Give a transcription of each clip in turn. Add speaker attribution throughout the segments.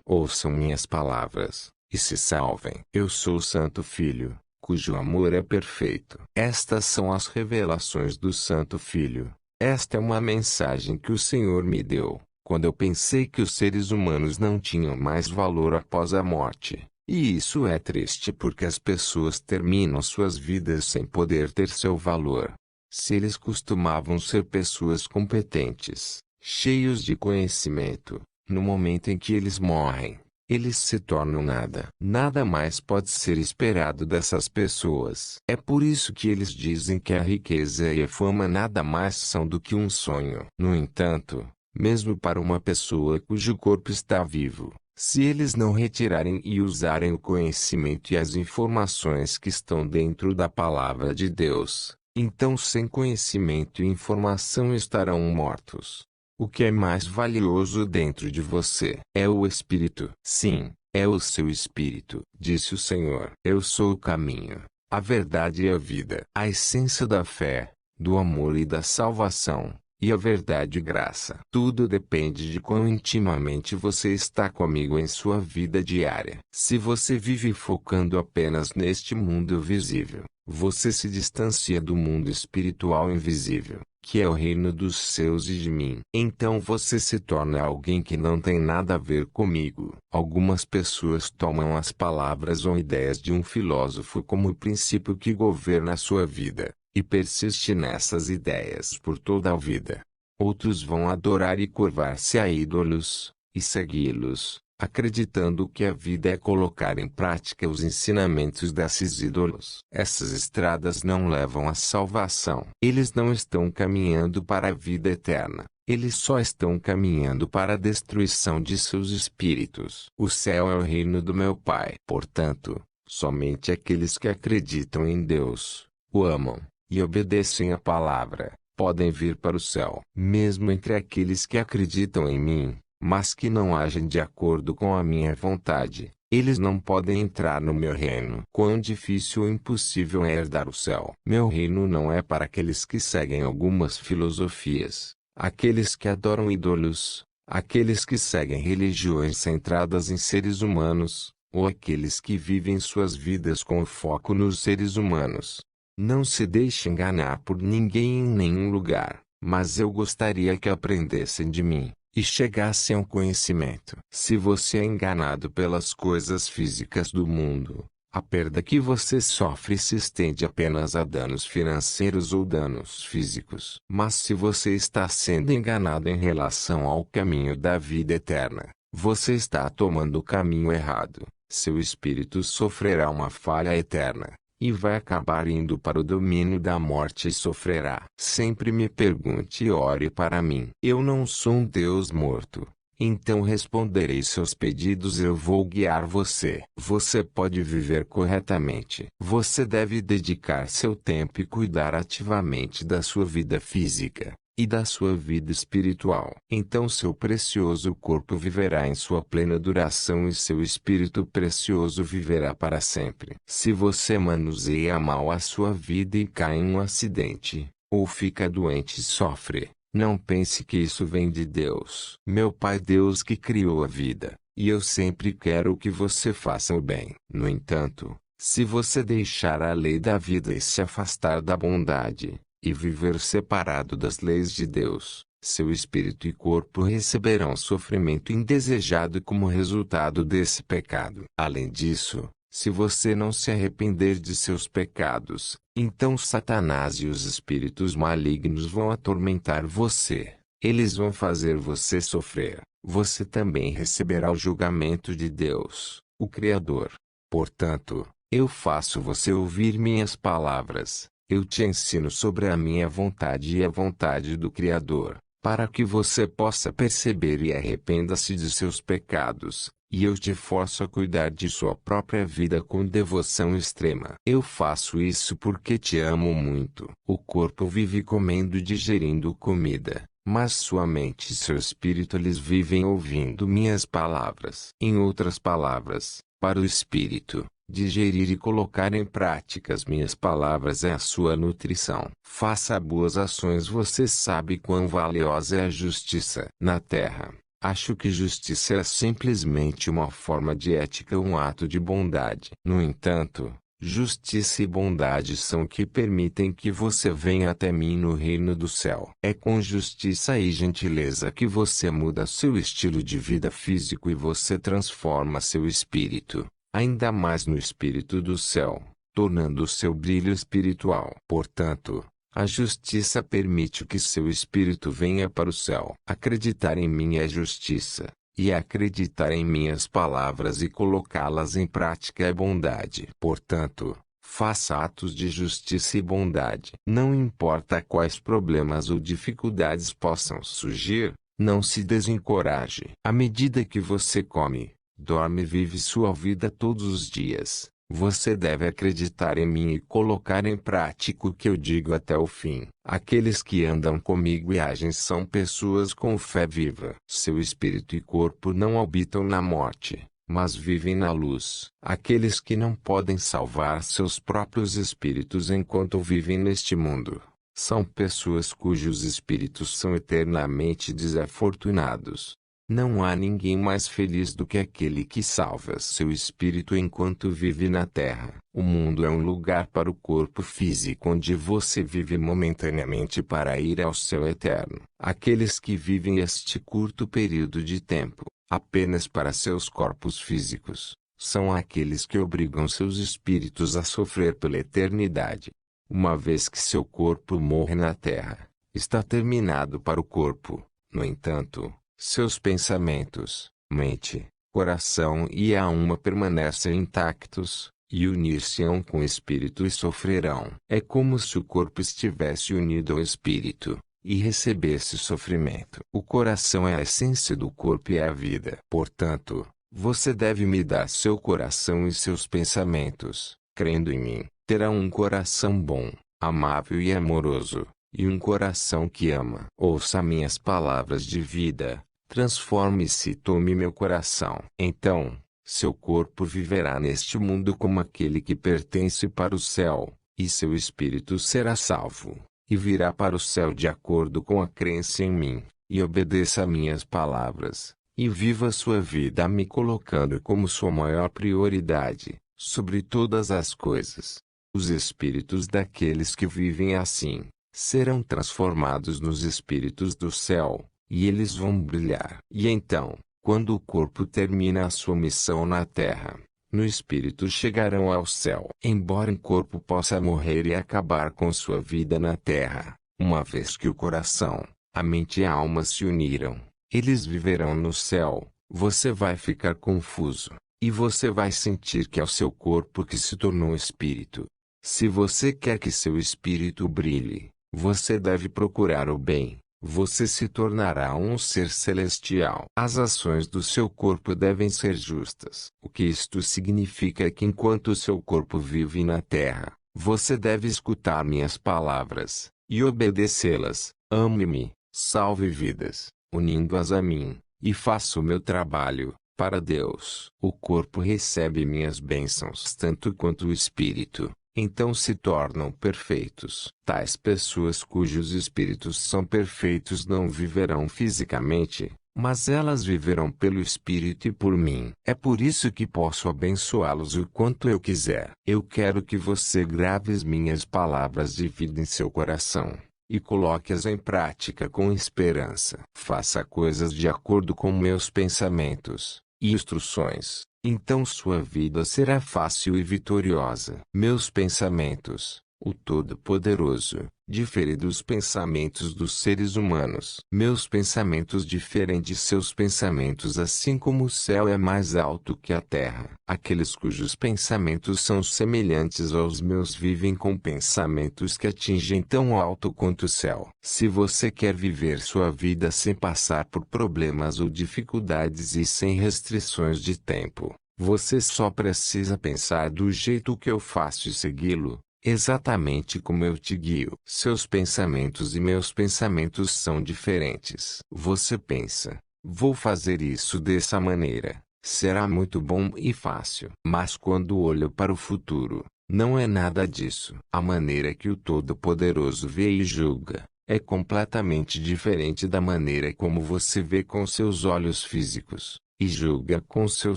Speaker 1: ouçam minhas palavras, e se salvem. Eu sou o Santo Filho, cujo amor é perfeito. Estas são as revelações do Santo Filho. Esta é uma mensagem que o Senhor me deu, quando eu pensei que os seres humanos não tinham mais valor após a morte. E isso é triste porque as pessoas terminam suas vidas sem poder ter seu valor. Se eles costumavam ser pessoas competentes, cheios de conhecimento, no momento em que eles morrem, eles se tornam nada. Nada mais pode ser esperado dessas pessoas. É por isso que eles dizem que a riqueza e a fama nada mais são do que um sonho. No entanto, mesmo para uma pessoa cujo corpo está vivo, se eles não retirarem e usarem o conhecimento e as informações que estão dentro da palavra de Deus, então sem conhecimento e informação estarão mortos. O que é mais valioso dentro de você é o Espírito. Sim, é o seu Espírito, disse o Senhor. Eu sou o caminho, a verdade e a vida. A essência da fé, do amor e da salvação, e a verdade e graça. Tudo depende de quão intimamente você está comigo em sua vida diária. Se você vive focando apenas neste mundo visível, você se distancia do mundo espiritual invisível, que é o reino dos céus e de mim. Então você se torna alguém que não tem nada a ver comigo. Algumas pessoas tomam as palavras ou ideias de um filósofo como o princípio que governa a sua vida, e persiste nessas ideias por toda a vida. Outros vão adorar e curvar-se a ídolos, e segui-los, acreditando que a vida é colocar em prática os ensinamentos desses ídolos. Essas estradas não levam à salvação. Eles não estão caminhando para a vida eterna. Eles só estão caminhando para a destruição de seus espíritos. O céu é o reino do meu Pai. Portanto, somente aqueles que acreditam em Deus, o amam, e obedecem à palavra, podem vir para o céu. Mesmo entre aqueles que acreditam em mim, mas que não agem de acordo com a minha vontade, eles não podem entrar no meu reino. Quão difícil ou impossível é herdar o céu. Meu reino não é para aqueles que seguem algumas filosofias, aqueles que adoram ídolos, aqueles que seguem religiões centradas em seres humanos, ou aqueles que vivem suas vidas com foco nos seres humanos. Não se deixe enganar por ninguém em nenhum lugar, mas eu gostaria que aprendessem de mim, e chegassem ao conhecimento. Se você é enganado pelas coisas físicas do mundo, a perda que você sofre se estende apenas a danos financeiros ou danos físicos. Mas se você está sendo enganado em relação ao caminho da vida eterna, você está tomando o caminho errado. Seu espírito sofrerá uma falha eterna, e vai acabar indo para o domínio da morte e sofrerá. Sempre me pergunte e ore para mim. Eu não sou um Deus morto, então responderei seus pedidos e eu vou guiar você. Você pode viver corretamente. Você deve dedicar seu tempo e cuidar ativamente da sua vida física e da sua vida espiritual. Então seu precioso corpo viverá em sua plena duração e seu espírito precioso viverá para sempre. Se você manuseia mal a sua vida e cai em um acidente, ou fica doente e sofre, não pense que isso vem de Deus. Meu Pai Deus que criou a vida, e eu sempre quero que você faça o bem. No entanto, se você deixar a lei da vida e se afastar da bondade, e viver separado das leis de Deus, seu espírito e corpo receberão sofrimento indesejado como resultado desse pecado. Além disso, se você não se arrepender de seus pecados, então Satanás e os espíritos malignos vão atormentar você. Eles vão fazer você sofrer. Você também receberá o julgamento de Deus, o Criador. Portanto, eu faço você ouvir minhas palavras. Eu te ensino sobre a minha vontade e a vontade do Criador, para que você possa perceber e arrependa-se de seus pecados, e eu te forço a cuidar de sua própria vida com devoção extrema. Eu faço isso porque te amo muito. O corpo vive comendo e digerindo comida, mas sua mente e seu espírito eles vivem ouvindo minhas palavras. Em outras palavras, para o espírito, digerir e colocar em prática as minhas palavras é a sua nutrição. Faça boas ações. Você sabe quão valiosa é a justiça na terra. Acho que justiça é simplesmente uma forma de ética, um ato de bondade. No entanto, justiça e bondade são o que permitem que você venha até mim no reino do céu. É com justiça e gentileza que você muda seu estilo de vida físico e você transforma seu espírito, ainda mais no espírito do céu, tornando o seu brilho espiritual. Portanto, a justiça permite que seu espírito venha para o céu. Acreditar em mim é justiça, e acreditar em minhas palavras e colocá-las em prática é bondade. Portanto, faça atos de justiça e bondade. Não importa quais problemas ou dificuldades possam surgir, não se desencoraje. À medida que você come, dorme e vive sua vida todos os dias, você deve acreditar em mim e colocar em prática o que eu digo até o fim. Aqueles que andam comigo e agem são pessoas com fé viva. Seu espírito e corpo não habitam na morte, mas vivem na luz. Aqueles que não podem salvar seus próprios espíritos enquanto vivem neste mundo, são pessoas cujos espíritos são eternamente desafortunados. Não há ninguém mais feliz do que aquele que salva seu espírito enquanto vive na terra. O mundo é um lugar para o corpo físico onde você vive momentaneamente para ir ao céu eterno. Aqueles que vivem este curto período de tempo, apenas para seus corpos físicos, são aqueles que obrigam seus espíritos a sofrer pela eternidade. Uma vez que seu corpo morre na terra, está terminado para o corpo. No entanto, seus pensamentos, mente, coração e alma permanecem intactos, e unir-se-ão com o espírito e sofrerão. É como se o corpo estivesse unido ao espírito, e recebesse sofrimento. O coração é a essência do corpo e é a vida. Portanto, você deve me dar seu coração e seus pensamentos. Crendo em mim, terá um coração bom, amável e amoroso, e um coração que ama. Ouça minhas palavras de vida. Transforme-se e tome meu coração. Então, seu corpo viverá neste mundo como aquele que pertence para o céu, e seu espírito será salvo, e virá para o céu de acordo com a crença em mim, e obedeça a minhas palavras, e viva sua vida me colocando como sua maior prioridade, sobre todas as coisas. Os espíritos daqueles que vivem assim, serão transformados nos espíritos do céu, e eles vão brilhar. E então, quando o corpo termina a sua missão na terra, no espírito chegarão ao céu. Embora o corpo possa morrer e acabar com sua vida na terra, uma vez que o coração, a mente e a alma se uniram, eles viverão no céu. Você vai ficar confuso, e você vai sentir que é o seu corpo que se tornou espírito. Se você quer que seu espírito brilhe, você deve procurar o bem. Você se tornará um ser celestial. As ações do seu corpo devem ser justas. O que isto significa é que enquanto seu corpo vive na terra, você deve escutar minhas palavras, e obedecê-las. Ame-me, salve vidas, unindo-as a mim, e faça o meu trabalho, para Deus. O corpo recebe minhas bênçãos tanto quanto o espírito. Então se tornam perfeitos. Tais pessoas cujos espíritos são perfeitos não viverão fisicamente, mas elas viverão pelo espírito e por mim. É por isso que posso abençoá-los o quanto eu quiser. Eu quero que você grave as minhas palavras de vida em seu coração, e coloque-as em prática com esperança. Faça coisas de acordo com meus pensamentos e instruções. Então sua vida será fácil e vitoriosa. Meus pensamentos, o Todo-Poderoso, diferem dos pensamentos dos seres humanos. Meus pensamentos diferem de seus pensamentos, assim como o céu é mais alto que a terra. Aqueles cujos pensamentos são semelhantes aos meus vivem com pensamentos que atingem tão alto quanto o céu. Se você quer viver sua vida sem passar por problemas ou dificuldades e sem restrições de tempo, você só precisa pensar do jeito que eu faço e segui-lo, exatamente como eu te guio. Seus pensamentos e meus pensamentos são diferentes. Você pensa, vou fazer isso dessa maneira, será muito bom e fácil. Mas quando olho para o futuro, não é nada disso. A maneira que o Todo-Poderoso vê e julga, é completamente diferente da maneira como você vê com seus olhos físicos, e julga com seu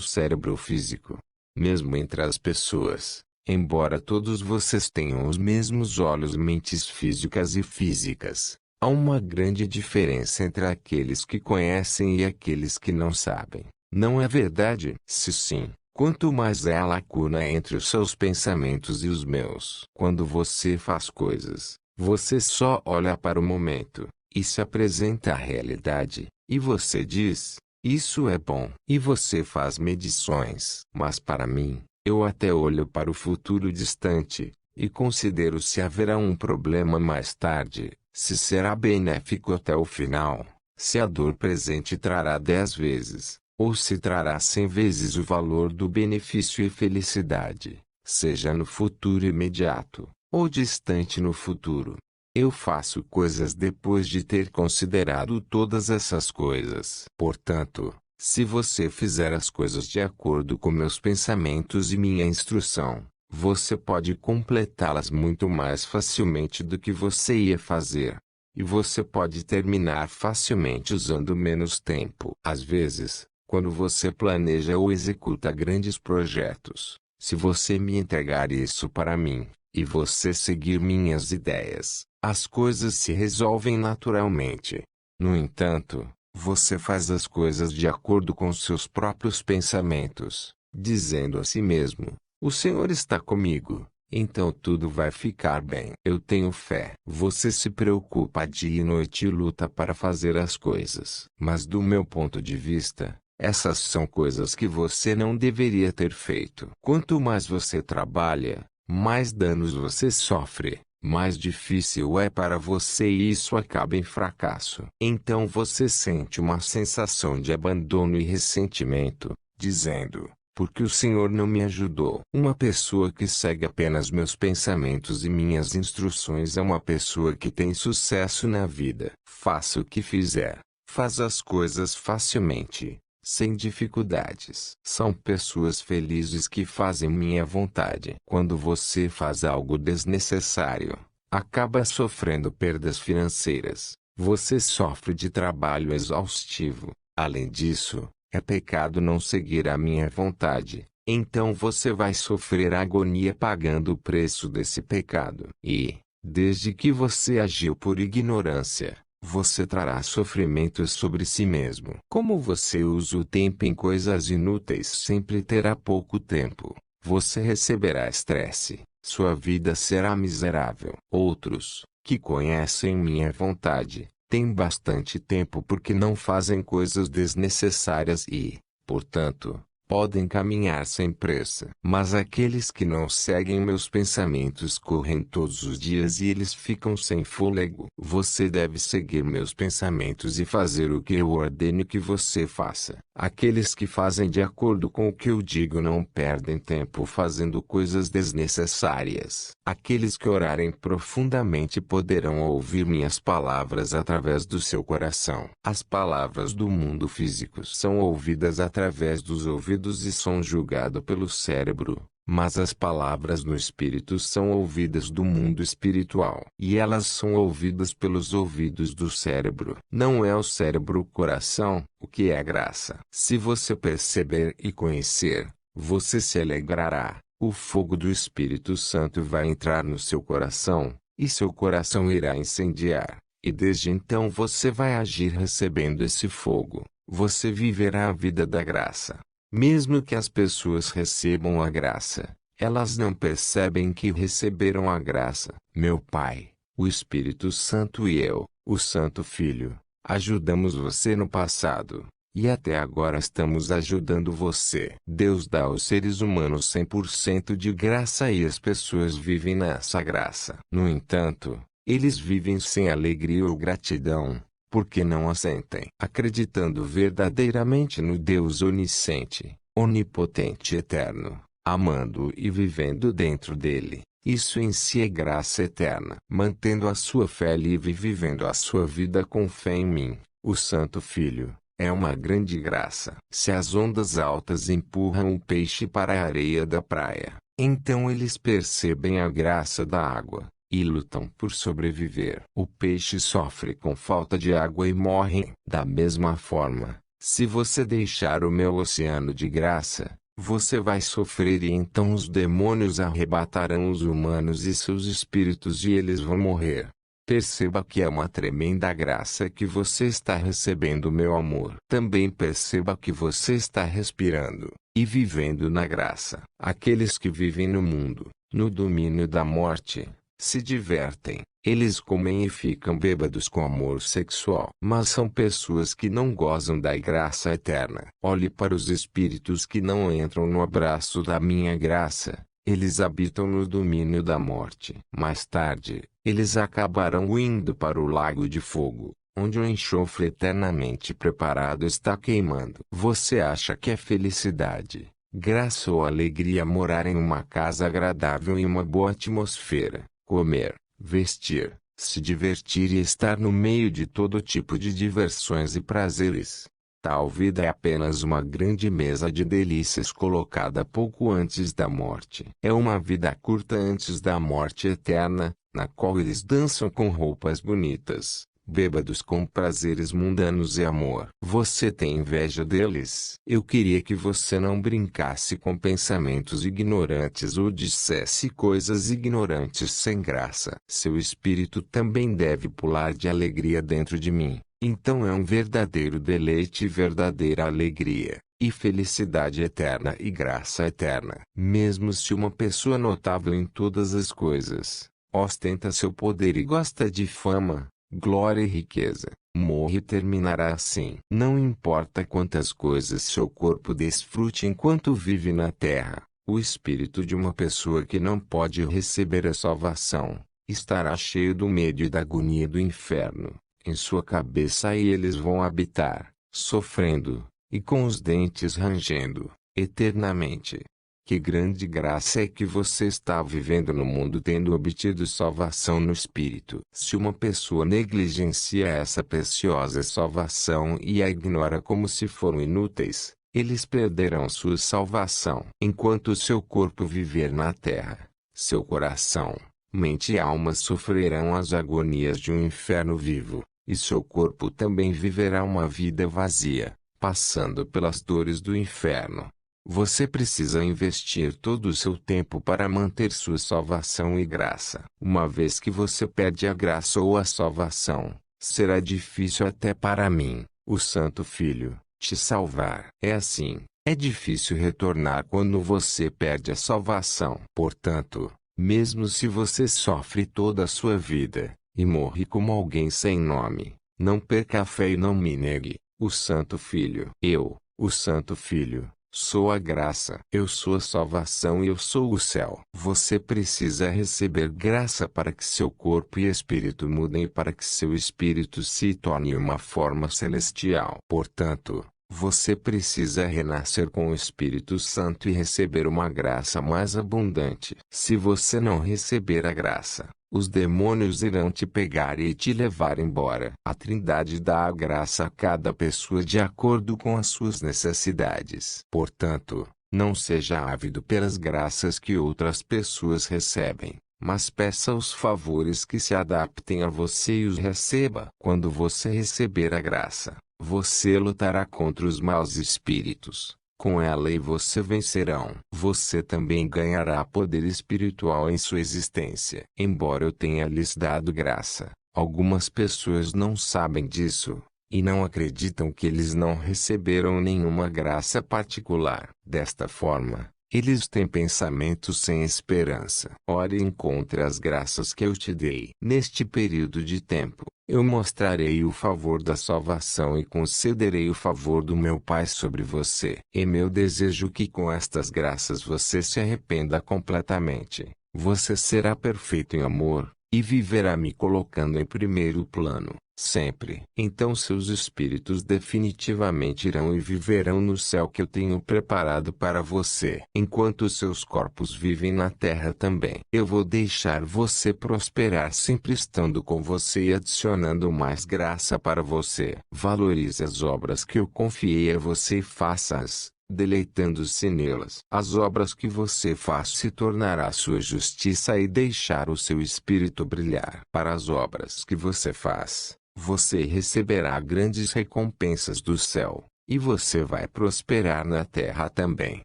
Speaker 1: cérebro físico. Mesmo entre as pessoas, embora todos vocês tenham os mesmos olhos e mentes físicas, há uma grande diferença entre aqueles que conhecem e aqueles que não sabem. Não é verdade? Se sim, quanto mais é a lacuna entre os seus pensamentos e os meus. Quando você faz coisas, você só olha para o momento, e se apresenta a realidade, e você diz, isso é bom. E você faz medições. Mas para mim, eu até olho para o futuro distante, e considero se haverá um problema mais tarde, se será benéfico até o final, se a dor presente trará 10 vezes, ou se trará 100 vezes o valor do benefício e felicidade, seja no futuro imediato, ou distante no futuro. Eu faço coisas depois de ter considerado todas essas coisas. Portanto, se você fizer as coisas de acordo com meus pensamentos e minha instrução, você pode completá-las muito mais facilmente do que você ia fazer. E você pode terminar facilmente usando menos tempo. Às vezes, quando você planeja ou executa grandes projetos, se você me entregar isso para mim, e você seguir minhas ideias, as coisas se resolvem naturalmente. No entanto, você faz as coisas de acordo com seus próprios pensamentos, dizendo a si mesmo, o Senhor está comigo, então tudo vai ficar bem. Eu tenho fé. Você se preocupa dia e noite e luta para fazer as coisas. Mas do meu ponto de vista, essas são coisas que você não deveria ter feito. Quanto mais você trabalha, mais danos você sofre, mais difícil é para você e isso acaba em fracasso. Então você sente uma sensação de abandono e ressentimento, dizendo, porque o Senhor não me ajudou. Uma pessoa que segue apenas meus pensamentos e minhas instruções é uma pessoa que tem sucesso na vida. Faça o que fizer, faz as coisas facilmente, sem dificuldades. São pessoas felizes que fazem minha vontade. Quando você faz algo desnecessário, acaba sofrendo perdas financeiras. Você sofre de trabalho exaustivo. Além disso, é pecado não seguir a minha vontade. Então você vai sofrer agonia pagando o preço desse pecado. E, desde que você agiu por ignorância, você trará sofrimentos sobre si mesmo. Como você usa o tempo em coisas inúteis, sempre terá pouco tempo. Você receberá estresse. Sua vida será miserável. Outros, que conhecem minha vontade, têm bastante tempo porque não fazem coisas desnecessárias e, portanto, podem caminhar sem pressa. Mas aqueles que não seguem meus pensamentos correm todos os dias e eles ficam sem fôlego. Você deve seguir meus pensamentos e fazer o que eu ordeno que você faça. Aqueles que fazem de acordo com o que eu digo não perdem tempo fazendo coisas desnecessárias. Aqueles que orarem profundamente poderão ouvir minhas palavras através do seu coração. As palavras do mundo físico são ouvidas através dos ouvidos e são julgadas pelo cérebro, mas as palavras no espírito são ouvidas do mundo espiritual. E elas são ouvidas pelos ouvidos do cérebro. Não é o cérebro o coração, o que é graça. Se você perceber e conhecer, você se alegrará. O fogo do Espírito Santo vai entrar no seu coração, e seu coração irá incendiar. E desde então você vai agir recebendo esse fogo. Você viverá a vida da graça. Mesmo que as pessoas recebam a graça, elas não percebem que receberam a graça. Meu Pai, o Espírito Santo e eu, o Santo Filho, ajudamos você no passado, e até agora estamos ajudando você. Deus dá aos seres humanos 100% de graça e as pessoas vivem nessa graça. No entanto, eles vivem sem alegria ou gratidão, porque não a sentem. Acreditando verdadeiramente no Deus onisciente, onipotente e eterno, amando e vivendo dentro dele, isso em si é graça eterna. Mantendo a sua fé livre e vivendo a sua vida com fé em mim, o Santo Filho, é uma grande graça. Se as ondas altas empurram o peixe para a areia da praia, então eles percebem a graça da água, e lutam por sobreviver. O peixe sofre com falta de água e morre. Da mesma forma, se você deixar o meu oceano de graça, você vai sofrer e então os demônios arrebatarão os humanos e seus espíritos e eles vão morrer. Perceba que é uma tremenda graça que você está recebendo, meu amor. Também perceba que você está respirando e vivendo na graça. Aqueles que vivem no mundo, no domínio da morte, se divertem. Eles comem e ficam bêbados com amor sexual. Mas são pessoas que não gozam da graça eterna. Olhe para os espíritos que não entram no abraço da minha graça. Eles habitam no domínio da morte. Mais tarde, eles acabarão indo para o lago de fogo, onde o enxofre eternamente preparado está queimando. Você acha que é felicidade, graça ou alegria morar em uma casa agradável e uma boa atmosfera, comer, vestir, se divertir e estar no meio de todo tipo de diversões e prazeres? Tal vida é apenas uma grande mesa de delícias colocada pouco antes da morte. É uma vida curta antes da morte eterna, na qual eles dançam com roupas bonitas, bêbados com prazeres mundanos e amor. Você tem inveja deles? Eu queria que você não brincasse com pensamentos ignorantes ou dissesse coisas ignorantes sem graça. Seu espírito também deve pular de alegria dentro de mim. Então é um verdadeiro deleite e verdadeira alegria, e felicidade eterna e graça eterna. Mesmo se uma pessoa notável em todas as coisas, ostenta seu poder e gosta de fama, glória e riqueza, morre e terminará assim. Não importa quantas coisas seu corpo desfrute enquanto vive na terra, o espírito de uma pessoa que não pode receber a salvação, estará cheio do medo e da agonia do inferno. Em sua cabeça e eles vão habitar, sofrendo, e com os dentes rangendo, eternamente. Que grande graça é que você está vivendo no mundo tendo obtido salvação no Espírito. Se uma pessoa negligencia essa preciosa salvação e a ignora como se foram inúteis, eles perderão sua salvação. Enquanto seu corpo viver na terra, seu coração, mente e alma sofrerão as agonias de um inferno vivo. E seu corpo também viverá uma vida vazia, passando pelas dores do inferno. Você precisa investir todo o seu tempo para manter sua salvação e graça. Uma vez que você perde a graça ou a salvação, será difícil até para mim, o Santo Filho, te salvar. É assim, é difícil retornar quando você perde a salvação. Portanto, mesmo se você sofre toda a sua vida, e morre como alguém sem nome, não perca a fé e não me negue, o Santo Filho. Eu, o Santo Filho, sou a graça. Eu sou a salvação e eu sou o céu. Você precisa receber graça para que seu corpo e espírito mudem e para que seu espírito se torne uma forma celestial. Portanto, você precisa renascer com o Espírito Santo e receber uma graça mais abundante. Se você não receber a graça, os demônios irão te pegar e te levar embora. A Trindade dá a graça a cada pessoa de acordo com as suas necessidades. Portanto, não seja ávido pelas graças que outras pessoas recebem, mas peça os favores que se adaptem a você e os receba. Quando você receber a graça, você lutará contra os maus espíritos. Com ela e você vencerão. Você também ganhará poder espiritual em sua existência. Embora eu tenha lhes dado graça, algumas pessoas não sabem disso, e não acreditam que eles não receberam nenhuma graça particular. Desta forma, eles têm pensamentos sem esperança. Ore e encontre as graças que eu te dei. Neste período de tempo, eu mostrarei o favor da salvação e concederei o favor do meu Pai sobre você. É meu desejo que com estas graças você se arrependa completamente. Você será perfeito em amor, e viverá me colocando em primeiro plano, sempre. Então seus espíritos definitivamente irão e viverão no céu que eu tenho preparado para você. Enquanto seus corpos vivem na terra também. Eu vou deixar você prosperar sempre estando com você e adicionando mais graça para você. Valorize as obras que eu confiei a você e faça-as, deleitando-se nelas. As obras que você faz se tornará sua justiça e deixar o seu espírito brilhar. Para as obras que você faz, você receberá grandes recompensas do céu. E você vai prosperar na terra também.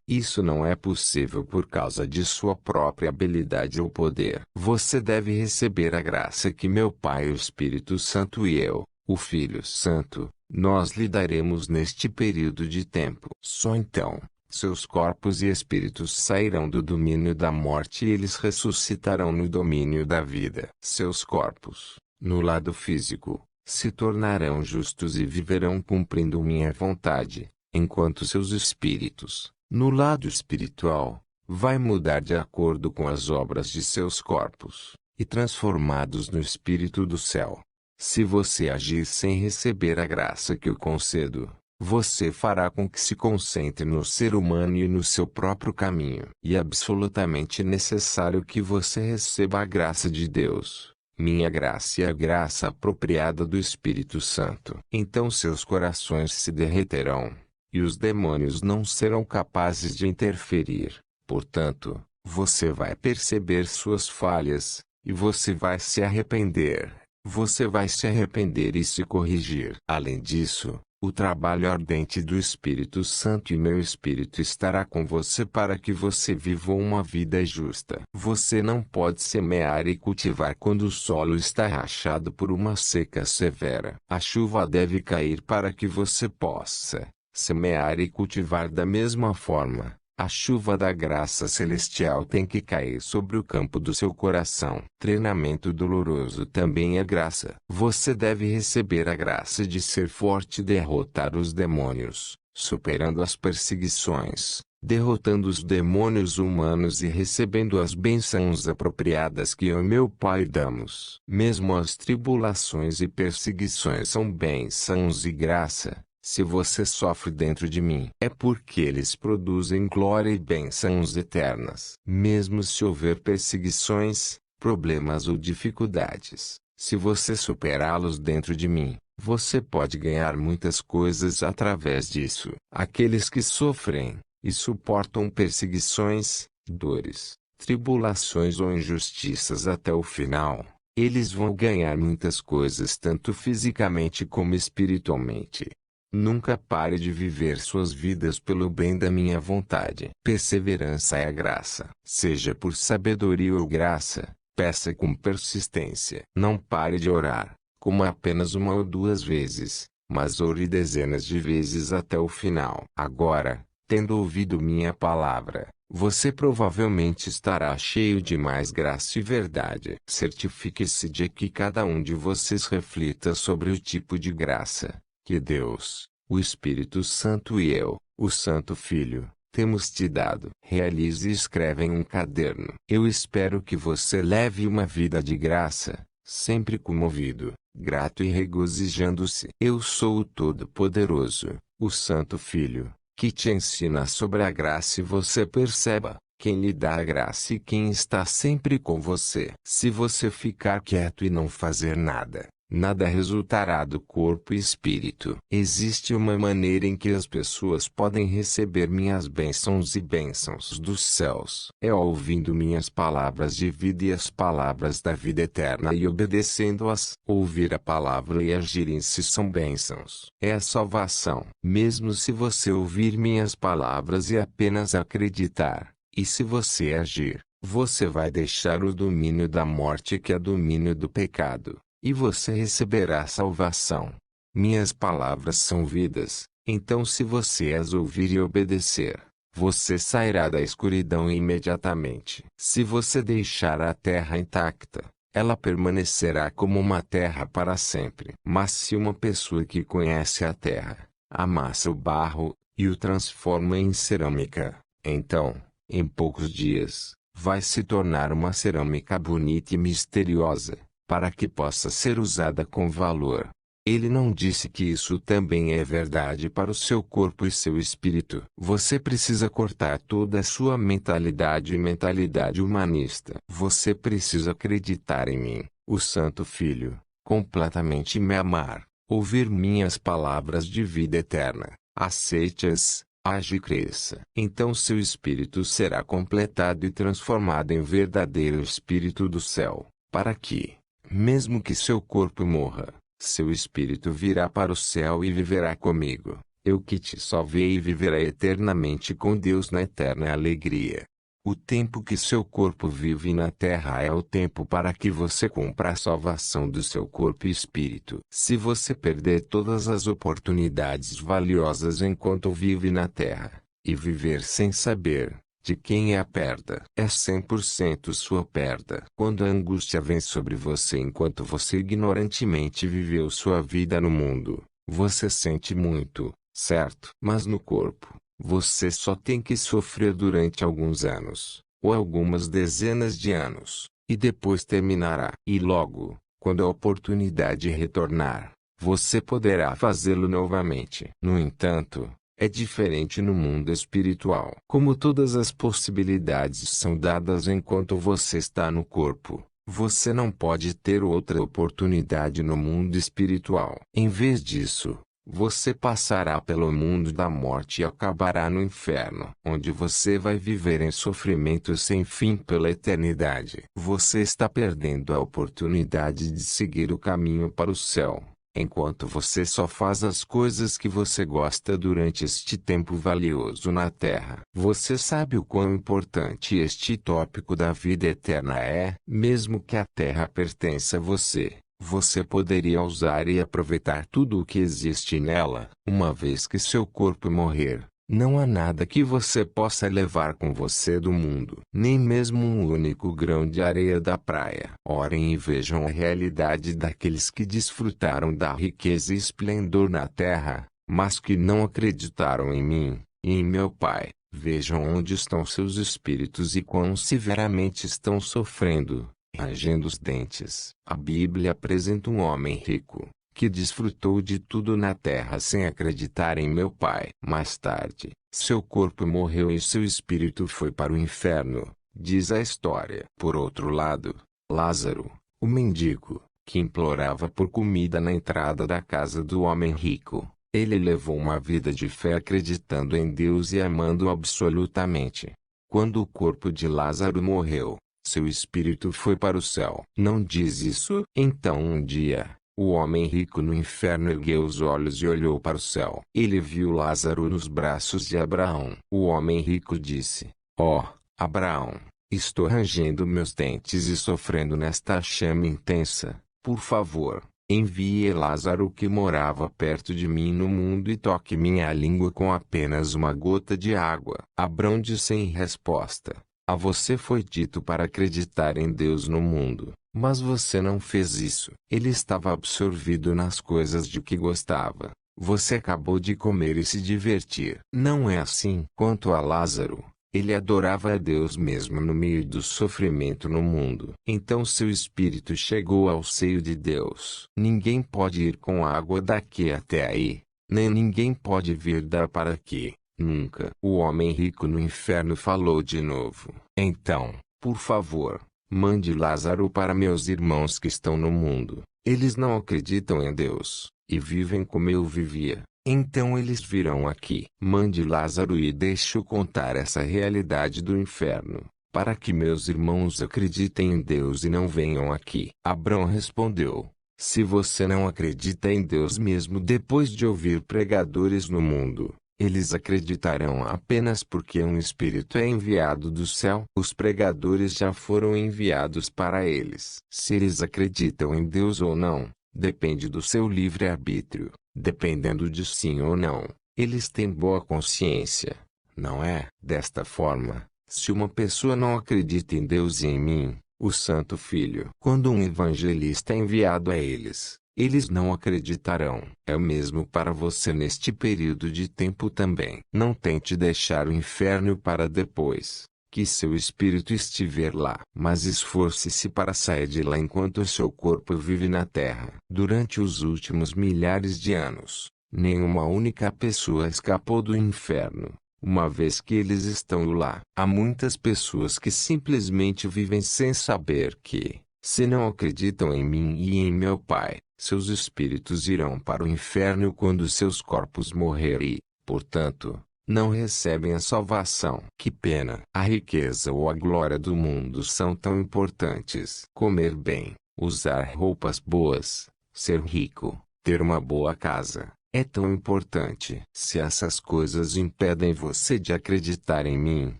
Speaker 1: Isso não é possível por causa de sua própria habilidade ou poder. Você deve receber a graça que meu Pai, o Espírito Santo e eu, o Filho Santo, nós lhe daremos neste período de tempo. Só então, seus corpos e espíritos sairão do domínio da morte e eles ressuscitarão no domínio da vida. Seus corpos, no lado físico, se tornarão justos e viverão cumprindo minha vontade, enquanto seus espíritos, no lado espiritual, vai mudar de acordo com as obras de seus corpos, e transformados no espírito do céu. Se você agir sem receber a graça que eu concedo, você fará com que se concentre no ser humano e no seu próprio caminho. E é absolutamente necessário que você receba a graça de Deus. Minha graça e a graça apropriada do Espírito Santo. Então seus corações se derreterão, e os demônios não serão capazes de interferir. Portanto, você vai perceber suas falhas, e você vai se arrepender. Você vai se arrepender e se corrigir. Além disso, o trabalho ardente do Espírito Santo e meu Espírito estará com você para que você viva uma vida justa. Você não pode semear e cultivar quando o solo está rachado por uma seca severa. A chuva deve cair para que você possa semear e cultivar da mesma forma. A chuva da graça celestial tem que cair sobre o campo do seu coração. Treinamento doloroso também é graça. Você deve receber a graça de ser forte e derrotar os demônios, superando as perseguições, derrotando os demônios humanos e recebendo as bênçãos apropriadas que eu e meu Pai damos. Mesmo as tribulações e perseguições são bênçãos e graça. Se você sofre dentro de mim, é porque eles produzem glória e bênçãos eternas. Mesmo se houver perseguições, problemas ou dificuldades, se você superá-los dentro de mim, você pode ganhar muitas coisas através disso. Aqueles que sofrem e suportam perseguições, dores, tribulações ou injustiças até o final, eles vão ganhar muitas coisas tanto fisicamente como espiritualmente. Nunca pare de viver suas vidas pelo bem da minha vontade. Perseverança é a graça. Seja por sabedoria ou graça, peça com persistência. Não pare de orar, como apenas uma ou duas vezes, mas ore dezenas de vezes até o final. Agora, tendo ouvido minha palavra, você provavelmente estará cheio de mais graça e verdade. Certifique-se de que cada um de vocês reflita sobre o tipo de graça que Deus, o Espírito Santo e eu, o Santo Filho, temos te dado. Realize e escreva em um caderno. Eu espero que você leve uma vida de graça, sempre comovido, grato e regozijando-se. Eu sou o Todo-Poderoso, o Santo Filho, que te ensina sobre a graça e você perceba quem lhe dá a graça e quem está sempre com você. Se você ficar quieto e não fazer nada, nada resultará do corpo e espírito. Existe uma maneira em que as pessoas podem receber minhas bênçãos e bênçãos dos céus. É ouvindo minhas palavras de vida e as palavras da vida eterna e obedecendo-as. Ouvir a palavra e agir em si são bênçãos. É a salvação. Mesmo se você ouvir minhas palavras e apenas acreditar, e se você agir, você vai deixar o domínio da morte que é domínio do pecado. E você receberá salvação. Minhas palavras são vidas, então se você as ouvir e obedecer, você sairá da escuridão imediatamente. Se você deixar a terra intacta, ela permanecerá como uma terra para sempre. Mas se uma pessoa que conhece a terra, amassa o barro, e o transforma em cerâmica, então, em poucos dias, vai se tornar uma cerâmica bonita e misteriosa, para que possa ser usada com valor. Ele não disse que isso também é verdade para o seu corpo e seu espírito. Você precisa cortar toda a sua mentalidade e mentalidade humanista. Você precisa acreditar em mim, o Santo Filho, completamente me amar, ouvir minhas palavras de vida eterna, aceite-as, age e cresça. Então seu espírito será completado e transformado em verdadeiro espírito do céu, para que, mesmo que seu corpo morra, seu espírito virá para o céu e viverá comigo. Eu que te salvei e viverá eternamente com Deus na eterna alegria. O tempo que seu corpo vive na terra é o tempo para que você cumpra a salvação do seu corpo e espírito. Se você perder todas as oportunidades valiosas enquanto vive na terra, e viver sem saber de quem é a perda, é 100% sua perda. Quando a angústia vem sobre você enquanto você ignorantemente viveu sua vida no mundo, você sente muito, certo? Mas no corpo, você só tem que sofrer durante alguns anos, ou algumas dezenas de anos, e depois terminará. E logo, quando a oportunidade retornar, você poderá fazê-lo novamente. No entanto, é diferente no mundo espiritual. Como todas as possibilidades são dadas enquanto você está no corpo, você não pode ter outra oportunidade no mundo espiritual. Em vez disso, você passará pelo mundo da morte e acabará no inferno, onde você vai viver em sofrimento sem fim pela eternidade. Você está perdendo a oportunidade de seguir o caminho para o céu, enquanto você só faz as coisas que você gosta durante este tempo valioso na Terra. Você sabe o quão importante este tópico da vida eterna é? Mesmo que a Terra pertença a você, você poderia usar e aproveitar tudo o que existe nela. Uma vez que seu corpo morrer, não há nada que você possa levar com você do mundo, nem mesmo um único grão de areia da praia. Orem e vejam a realidade daqueles que desfrutaram da riqueza e esplendor na terra, mas que não acreditaram em mim, e em meu Pai. Vejam onde estão seus espíritos e quão severamente estão sofrendo, rangendo os dentes. A Bíblia apresenta um homem rico, que desfrutou de tudo na terra sem acreditar em meu Pai. Mais tarde, seu corpo morreu e seu espírito foi para o inferno, diz a história. Por outro lado, Lázaro, o mendigo, que implorava por comida na entrada da casa do homem rico, ele levou uma vida de fé acreditando em Deus e amando absolutamente. Quando o corpo de Lázaro morreu, seu espírito foi para o céu. Não diz isso? Então um dia, o homem rico no inferno ergueu os olhos e olhou para o céu. Ele viu Lázaro nos braços de Abraão. O homem rico disse: Ó, Abraão, estou rangendo meus dentes e sofrendo nesta chama intensa. Por favor, envie Lázaro que morava perto de mim no mundo e toque minha língua com apenas uma gota de água. Abraão disse em resposta: A você foi dito para acreditar em Deus no mundo, mas você não fez isso. Ele estava absorvido nas coisas de que gostava. Você acabou de comer e se divertir. Não é assim. Quanto a Lázaro, ele adorava a Deus mesmo no meio do sofrimento no mundo. Então seu espírito chegou ao seio de Deus. Ninguém pode ir com água daqui até aí, nem ninguém pode vir dar para aqui. Nunca. O homem rico no inferno falou de novo. Então, por favor, mande Lázaro para meus irmãos que estão no mundo. Eles não acreditam em Deus, e vivem como eu vivia. Então eles virão aqui. Mande Lázaro e deixe-o contar essa realidade do inferno, para que meus irmãos acreditem em Deus e não venham aqui. Abraão respondeu: Se você não acredita em Deus mesmo depois de ouvir pregadores no mundo, eles acreditarão apenas porque um espírito é enviado do céu. Os pregadores já foram enviados para eles. Se eles acreditam em Deus ou não, depende do seu livre-arbítrio. Dependendo de sim ou não, eles têm boa consciência, não é? Desta forma, se uma pessoa não acredita em Deus e em mim, o Santo Filho, quando um evangelista é enviado a eles, eles não acreditarão. É o mesmo para você neste período de tempo também. Não tente deixar o inferno para depois que seu espírito estiver lá, mas esforce-se para sair de lá enquanto seu corpo vive na terra. Durante os últimos milhares de anos, nenhuma única pessoa escapou do inferno, uma vez que eles estão lá. Há muitas pessoas que simplesmente vivem sem saber que, se não acreditam em mim e em meu Pai, seus espíritos irão para o inferno quando seus corpos morrerem. Portanto, não recebem a salvação. Que pena! A riqueza ou a glória do mundo são tão importantes. Comer bem, usar roupas boas, ser rico, ter uma boa casa, é tão importante. Se essas coisas impedem você de acreditar em mim,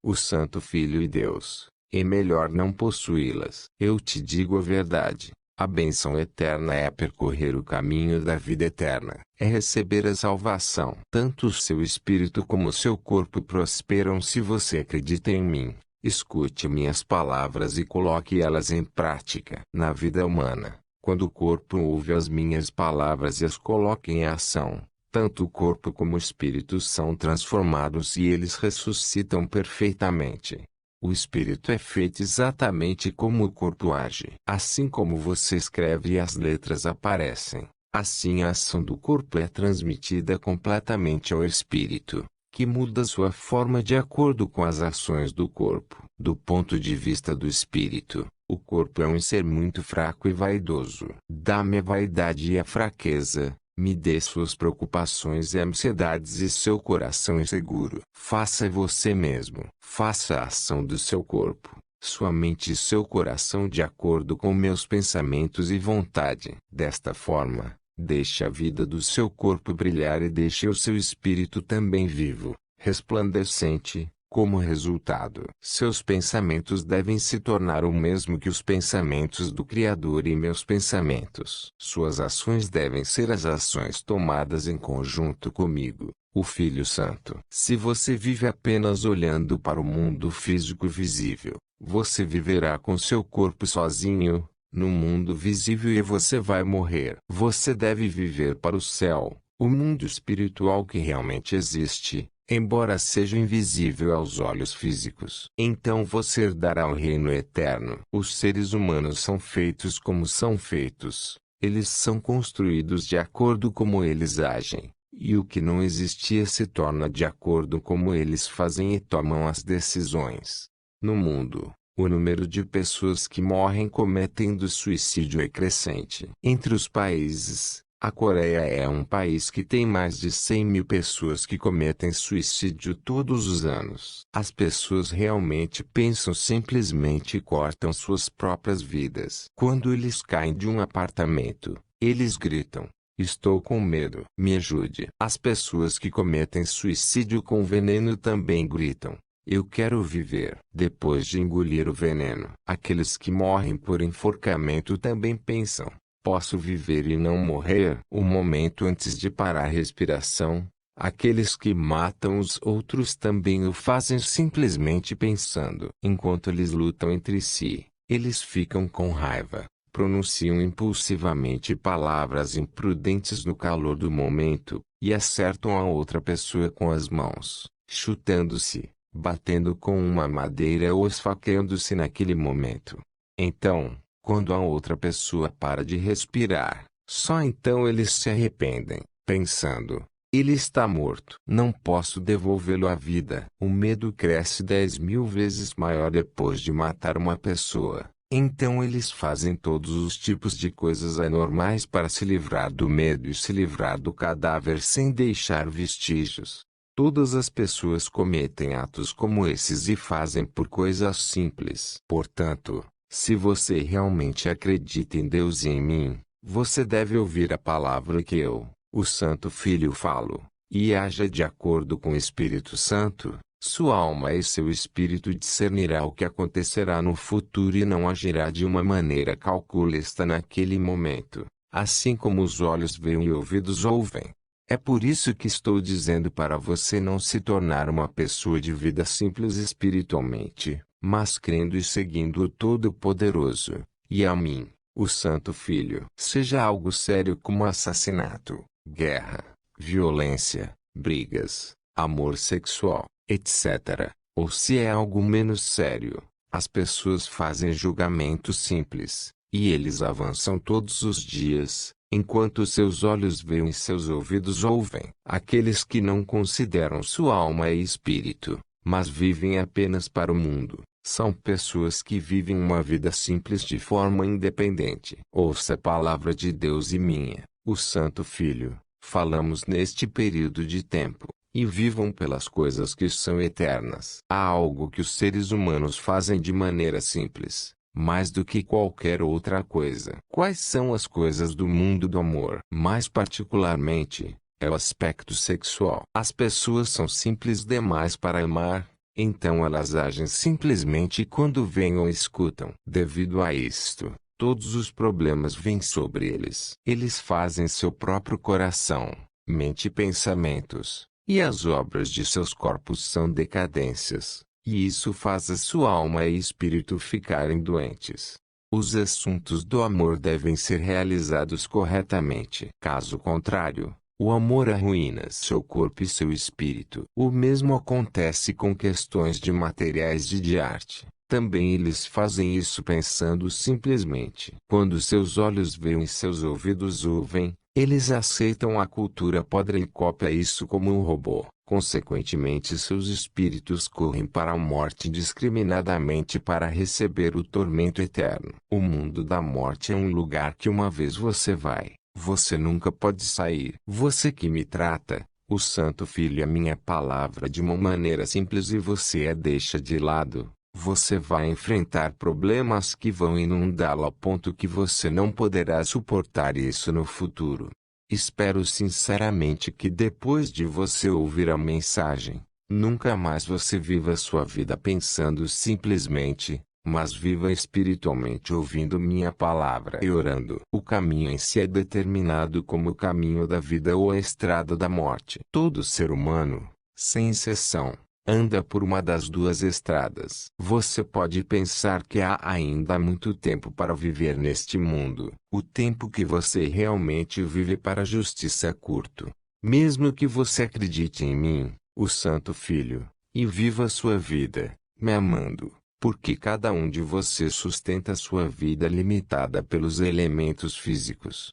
Speaker 1: o Santo Filho e Deus, é melhor não possuí-las. Eu te digo a verdade. A bênção eterna é percorrer o caminho da vida eterna, é receber a salvação. Tanto o seu espírito como o seu corpo prosperam se você acredita em mim. Escute minhas palavras e coloque elas em prática. Na vida humana, quando o corpo ouve as minhas palavras e as coloca em ação, tanto o corpo como o espírito são transformados e eles ressuscitam perfeitamente. O espírito é feito exatamente como o corpo age. Assim como você escreve e as letras aparecem, assim a ação do corpo é transmitida completamente ao espírito, que muda sua forma de acordo com as ações do corpo. Do ponto de vista do espírito, o corpo é um ser muito fraco e vaidoso. Dá-me a vaidade e a fraqueza. Me dê suas preocupações e ansiedades e seu coração inseguro. Faça você mesmo. Faça a ação do seu corpo, sua mente e seu coração de acordo com meus pensamentos e vontade. Desta forma, deixe a vida do seu corpo brilhar e deixe o seu espírito também vivo, resplandecente. Como resultado, seus pensamentos devem se tornar o mesmo que os pensamentos do Criador e meus pensamentos. Suas ações devem ser as ações tomadas em conjunto comigo, o Filho Santo. Se você vive apenas olhando para o mundo físico visível, você viverá com seu corpo sozinho, no mundo visível, e você vai morrer. Você deve viver para o céu, o mundo espiritual que realmente existe, embora seja invisível aos olhos físicos. Então você herdará o reino eterno. Os seres humanos são feitos como são feitos. Eles são construídos de acordo como eles agem. E o que não existia se torna de acordo como eles fazem e tomam as decisões. No mundo, o número de pessoas que morrem cometendo suicídio é crescente. Entre os países, a Coreia é um país que tem mais de 100 mil pessoas que cometem suicídio todos os anos. As pessoas realmente pensam, simplesmente cortam suas próprias vidas. Quando eles caem de um apartamento, eles gritam: "Estou com medo, me ajude." As pessoas que cometem suicídio com veneno também gritam: "Eu quero viver." Depois de engolir o veneno, aqueles que morrem por enforcamento também pensam: "Posso viver e não morrer." Um momento antes de parar a respiração, aqueles que matam os outros também o fazem simplesmente pensando. Enquanto eles lutam entre si, eles ficam com raiva, pronunciam impulsivamente palavras imprudentes no calor do momento, e acertam a outra pessoa com as mãos, chutando-se, batendo com uma madeira ou esfaqueando-se naquele momento. Então, quando a outra pessoa para de respirar, só então eles se arrependem, pensando: "Ele está morto. Não posso devolvê-lo à vida." O medo cresce 10.000 vezes maior depois de matar uma pessoa. Então eles fazem todos os tipos de coisas anormais para se livrar do medo e se livrar do cadáver sem deixar vestígios. Todas as pessoas cometem atos como esses e fazem por coisas simples. Portanto, se você realmente acredita em Deus e em mim, você deve ouvir a palavra que eu, o Santo Filho, falo, e haja de acordo com o Espírito Santo. Sua alma e seu espírito discernirá o que acontecerá no futuro e não agirá de uma maneira calculista naquele momento, assim como os olhos veem e ouvidos ouvem. É por isso que estou dizendo para você não se tornar uma pessoa de vida simples espiritualmente, mas crendo e seguindo o Todo-Poderoso, e a mim, o Santo Filho. Seja algo sério como assassinato, guerra, violência, brigas, amor sexual, etc. Ou se é algo menos sério, as pessoas fazem julgamentos simples, e eles avançam todos os dias, enquanto seus olhos veem e seus ouvidos ouvem. Aqueles que não consideram sua alma e espírito, mas vivem apenas para o mundo, são pessoas que vivem uma vida simples de forma independente. Ouça a palavra de Deus e minha, o Santo Filho. Falamos neste período de tempo, e vivam pelas coisas que são eternas. Há algo que os seres humanos fazem de maneira simples, mais do que qualquer outra coisa. Quais são as coisas do mundo do amor? Mais particularmente, é o aspecto sexual. As pessoas são simples demais para amar, então elas agem simplesmente quando veem ou escutam. Devido a isto, todos os problemas vêm sobre eles. Eles fazem seu próprio coração, mente e pensamentos, e as obras de seus corpos são decadências, e isso faz a sua alma e espírito ficarem doentes. Os assuntos do amor devem ser realizados corretamente. Caso contrário, o amor arruína seu corpo e seu espírito. O mesmo acontece com questões de materiais de arte. Também eles fazem isso pensando simplesmente. Quando seus olhos veem e seus ouvidos ouvem, eles aceitam a cultura podre e copiam isso como um robô. Consequentemente, seus espíritos correm para a morte indiscriminadamente para receber o tormento eterno. O mundo da morte é um lugar que uma vez você vai, você nunca pode sair. Você que me trata, o Santo Filho, a minha palavra de uma maneira simples e você a deixa de lado, você vai enfrentar problemas que vão inundá-lo ao ponto que você não poderá suportar isso no futuro. Espero sinceramente que depois de você ouvir a mensagem, nunca mais você viva sua vida pensando simplesmente, mas viva espiritualmente ouvindo minha palavra e orando. O caminho em si é determinado como o caminho da vida ou a estrada da morte. Todo ser humano, sem exceção, anda por uma das duas estradas. Você pode pensar que há ainda muito tempo para viver neste mundo. O tempo que você realmente vive para a justiça é curto. Mesmo que você acredite em mim, o Santo Filho, e viva sua vida, me amando, porque cada um de vocês sustenta sua vida limitada pelos elementos físicos.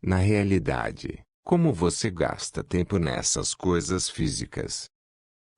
Speaker 1: Na realidade, como você gasta tempo nessas coisas físicas?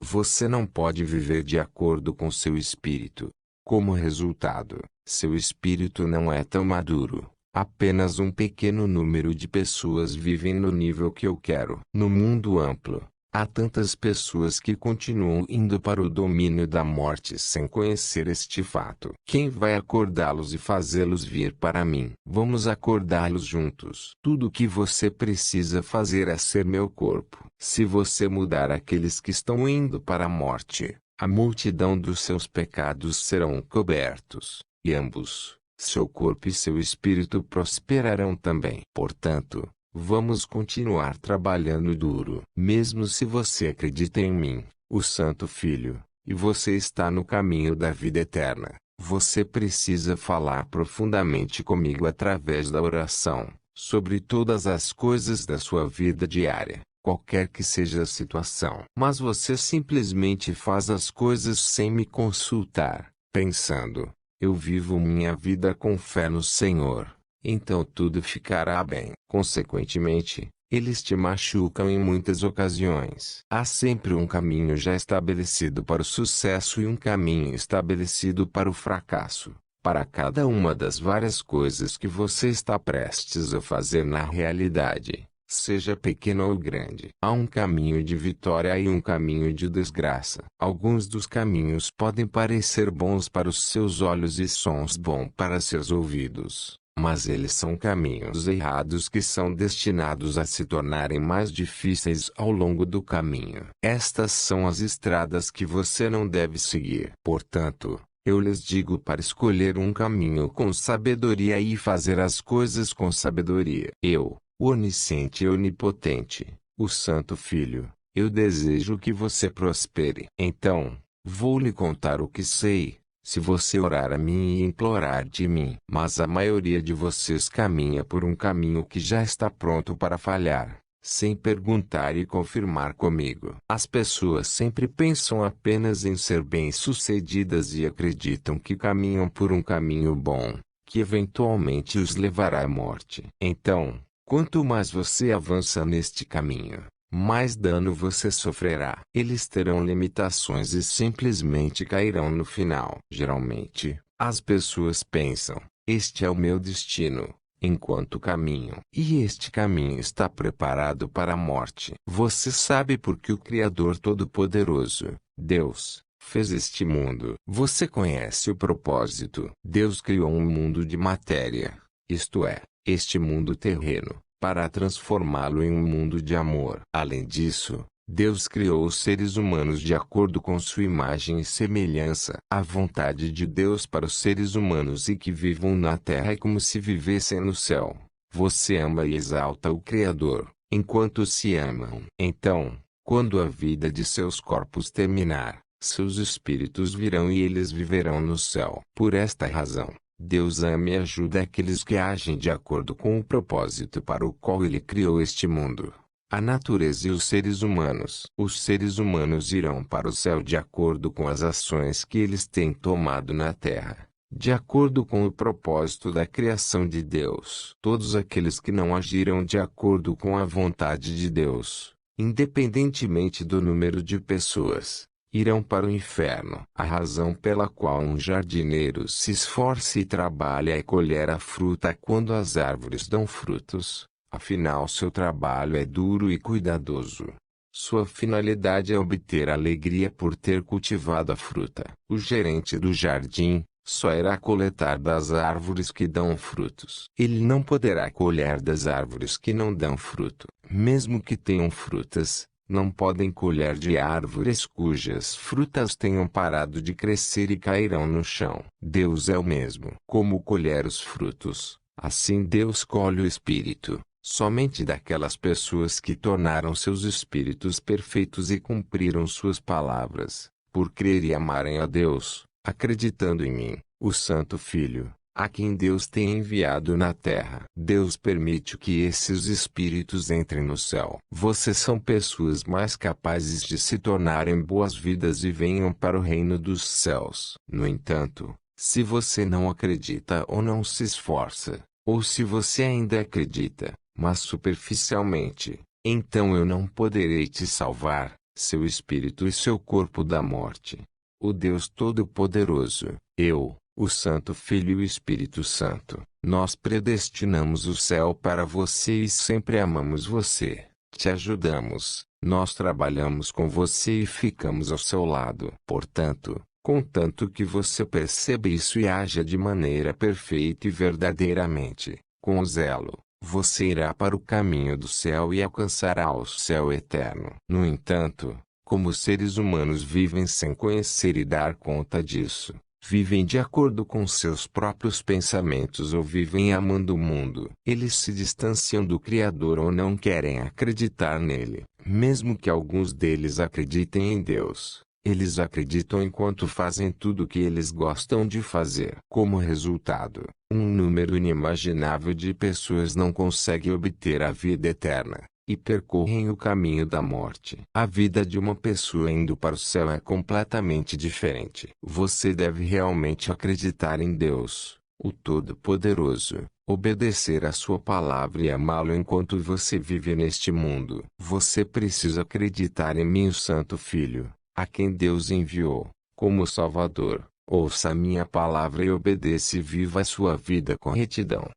Speaker 1: Você não pode viver de acordo com seu espírito. Como resultado, seu espírito não é tão maduro. Apenas um pequeno número de pessoas vivem no nível que eu quero. No mundo amplo, há tantas pessoas que continuam indo para o domínio da morte sem conhecer este fato. Quem vai acordá-los e fazê-los vir para mim? Vamos acordá-los juntos. Tudo o que você precisa fazer é ser meu corpo. Se você mudar aqueles que estão indo para a morte, a multidão dos seus pecados serão cobertos, e ambos, seu corpo e seu espírito prosperarão também. Portanto, vamos continuar trabalhando duro. Mesmo se você acredita em mim, o Santo Filho, e você está no caminho da vida eterna, você precisa falar profundamente comigo através da oração, sobre todas as coisas da sua vida diária, qualquer que seja a situação. Mas você simplesmente faz as coisas sem me consultar, pensando, eu vivo minha vida com fé no Senhor. Então tudo ficará bem. Consequentemente, eles te machucam em muitas ocasiões. Há sempre um caminho já estabelecido para o sucesso e um caminho estabelecido para o fracasso. Para cada uma das várias coisas que você está prestes a fazer na realidade, seja pequeno ou grande, há um caminho de vitória e um caminho de desgraça. Alguns dos caminhos podem parecer bons para os seus olhos e sons bons para seus ouvidos. Mas eles são caminhos errados que são destinados a se tornarem mais difíceis ao longo do caminho. Estas são as estradas que você não deve seguir. Portanto, eu lhes digo para escolher um caminho com sabedoria e fazer as coisas com sabedoria. Eu, o onisciente e onipotente, o Santo Filho, eu desejo que você prospere. Então, vou lhe contar o que sei, se você orar a mim e implorar de mim. Mas a maioria de vocês caminha por um caminho que já está pronto para falhar, sem perguntar e confirmar comigo. As pessoas sempre pensam apenas em ser bem-sucedidas e acreditam que caminham por um caminho bom, que eventualmente os levará à morte. Então, quanto mais você avança neste caminho, mais dano você sofrerá. Eles terão limitações e simplesmente cairão no final. Geralmente, as pessoas pensam, este é o meu destino, enquanto caminham. E este caminho está preparado para a morte. Você sabe porque o Criador Todo-Poderoso, Deus, fez este mundo. Você conhece o propósito. Deus criou um mundo de matéria, isto é, este mundo terreno, para transformá-lo em um mundo de amor. Além disso, Deus criou os seres humanos de acordo com sua imagem e semelhança. A vontade de Deus para os seres humanos e que vivam na terra é como se vivessem no céu. Você ama e exalta o Criador, enquanto se amam. Então, quando a vida de seus corpos terminar, seus espíritos virão e eles viverão no céu. Por esta razão, Deus ama e ajuda aqueles que agem de acordo com o propósito para o qual Ele criou este mundo. A natureza e os seres humanos. Os seres humanos irão para o céu de acordo com as ações que eles têm tomado na terra, de acordo com o propósito da criação de Deus. Todos aqueles que não agiram de acordo com a vontade de Deus, independentemente do número de pessoas, irão para o inferno. A razão pela qual um jardineiro se esforça e trabalha é colher a fruta quando as árvores dão frutos. Afinal, seu trabalho é duro e cuidadoso. Sua finalidade é obter alegria por ter cultivado a fruta. O gerente do jardim só irá coletar das árvores que dão frutos. Ele não poderá colher das árvores que não dão fruto. Mesmo que tenham frutas, não podem colher de árvores cujas frutas tenham parado de crescer e cairão no chão. Deus é o mesmo. Como colher os frutos, assim Deus colhe o espírito. Somente daquelas pessoas que tornaram seus espíritos perfeitos e cumpriram suas palavras, por crer e amarem a Deus, acreditando em mim, o Santo Filho, a quem Deus tem enviado na terra. Deus permite que esses espíritos entrem no céu. Vocês são pessoas mais capazes de se tornarem boas-vidas e venham para o reino dos céus. No entanto, se você não acredita ou não se esforça, ou se você ainda acredita, mas superficialmente, então eu não poderei te salvar, seu espírito e seu corpo da morte. O Deus Todo-Poderoso, eu, o Santo Filho e o Espírito Santo, nós predestinamos o céu para você e sempre amamos você, te ajudamos, nós trabalhamos com você e ficamos ao seu lado. Portanto, contanto que você perceba isso e haja de maneira perfeita e verdadeiramente, com zelo, você irá para o caminho do céu e alcançará o céu eterno. No entanto, como os seres humanos vivem sem conhecer e dar conta disso, vivem de acordo com seus próprios pensamentos ou vivem amando o mundo, eles se distanciam do Criador ou não querem acreditar nele. Mesmo que alguns deles acreditem em Deus, eles acreditam enquanto fazem tudo o que eles gostam de fazer. Como resultado, um número inimaginável de pessoas não consegue obter a vida eterna, e percorrem o caminho da morte. A vida de uma pessoa indo para o céu é completamente diferente. Você deve realmente acreditar em Deus, o Todo-Poderoso, obedecer a sua palavra e amá-lo enquanto você vive neste mundo. Você precisa acreditar em mim, o Santo Filho, a quem Deus enviou, como Salvador. Ouça a minha palavra e obedeça e viva a sua vida com retidão.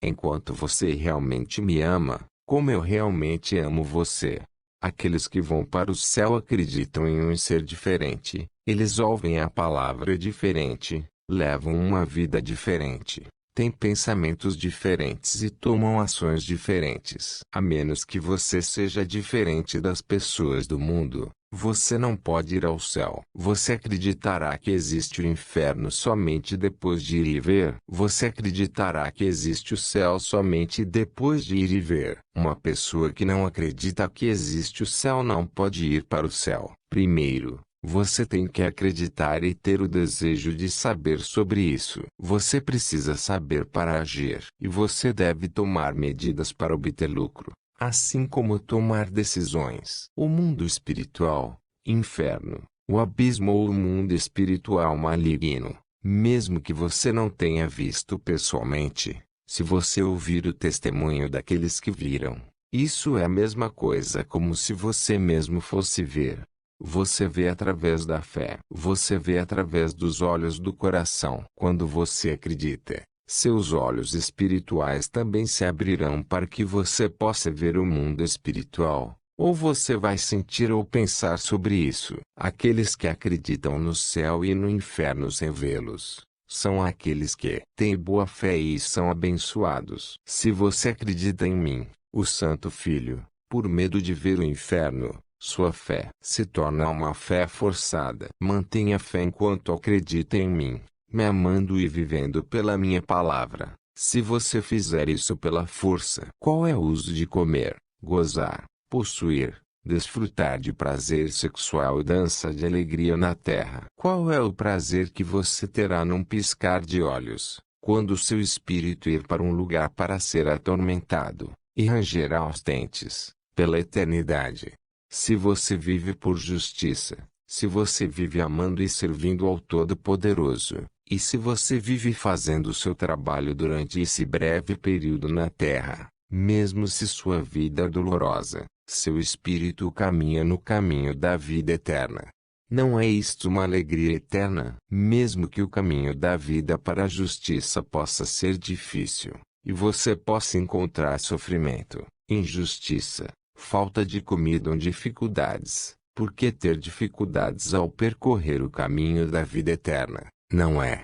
Speaker 1: Enquanto você realmente me ama, como eu realmente amo você. Aqueles que vão para o céu acreditam em um ser diferente, eles ouvem a palavra diferente, levam uma vida diferente, têm pensamentos diferentes e tomam ações diferentes. A menos que você seja diferente das pessoas do mundo, você não pode ir ao céu. Você acreditará que existe o inferno somente depois de ir e ver. Você acreditará que existe o céu somente depois de ir e ver. Uma pessoa que não acredita que existe o céu não pode ir para o céu. Primeiro, você tem que acreditar e ter o desejo de saber sobre isso. Você precisa saber para agir. E você deve tomar medidas para obter lucro, assim como tomar decisões. O mundo espiritual, inferno, o abismo ou o mundo espiritual maligno, mesmo que você não tenha visto pessoalmente, se você ouvir o testemunho daqueles que viram, isso é a mesma coisa como se você mesmo fosse ver. Você vê através da fé. Você vê através dos olhos do coração. Quando você acredita, Seus olhos espirituais também se abrirão para que você possa ver o mundo espiritual. Ou você vai sentir ou pensar sobre isso. Aqueles que acreditam no céu e no inferno sem vê-los, são aqueles que têm boa fé e são abençoados. Se você acredita em mim, o Santo Filho, por medo de ver o inferno, sua fé se torna uma fé forçada. Mantenha fé enquanto acredita em mim, me amando e vivendo pela minha palavra. Se você fizer isso pela força, qual é o uso de comer, gozar, possuir, desfrutar de prazer sexual e dança de alegria na terra? Qual é o prazer que você terá num piscar de olhos, quando seu espírito ir para um lugar para ser atormentado, e ranger aos dentes, pela eternidade? Se você vive por justiça, se você vive amando e servindo ao Todo-Poderoso, e se você vive fazendo o seu trabalho durante esse breve período na terra, mesmo se sua vida é dolorosa, seu espírito caminha no caminho da vida eterna. Não é isto uma alegria eterna? Mesmo que o caminho da vida para a justiça possa ser difícil, e você possa encontrar sofrimento, injustiça, falta de comida ou dificuldades, por que ter dificuldades ao percorrer o caminho da vida eterna, não é?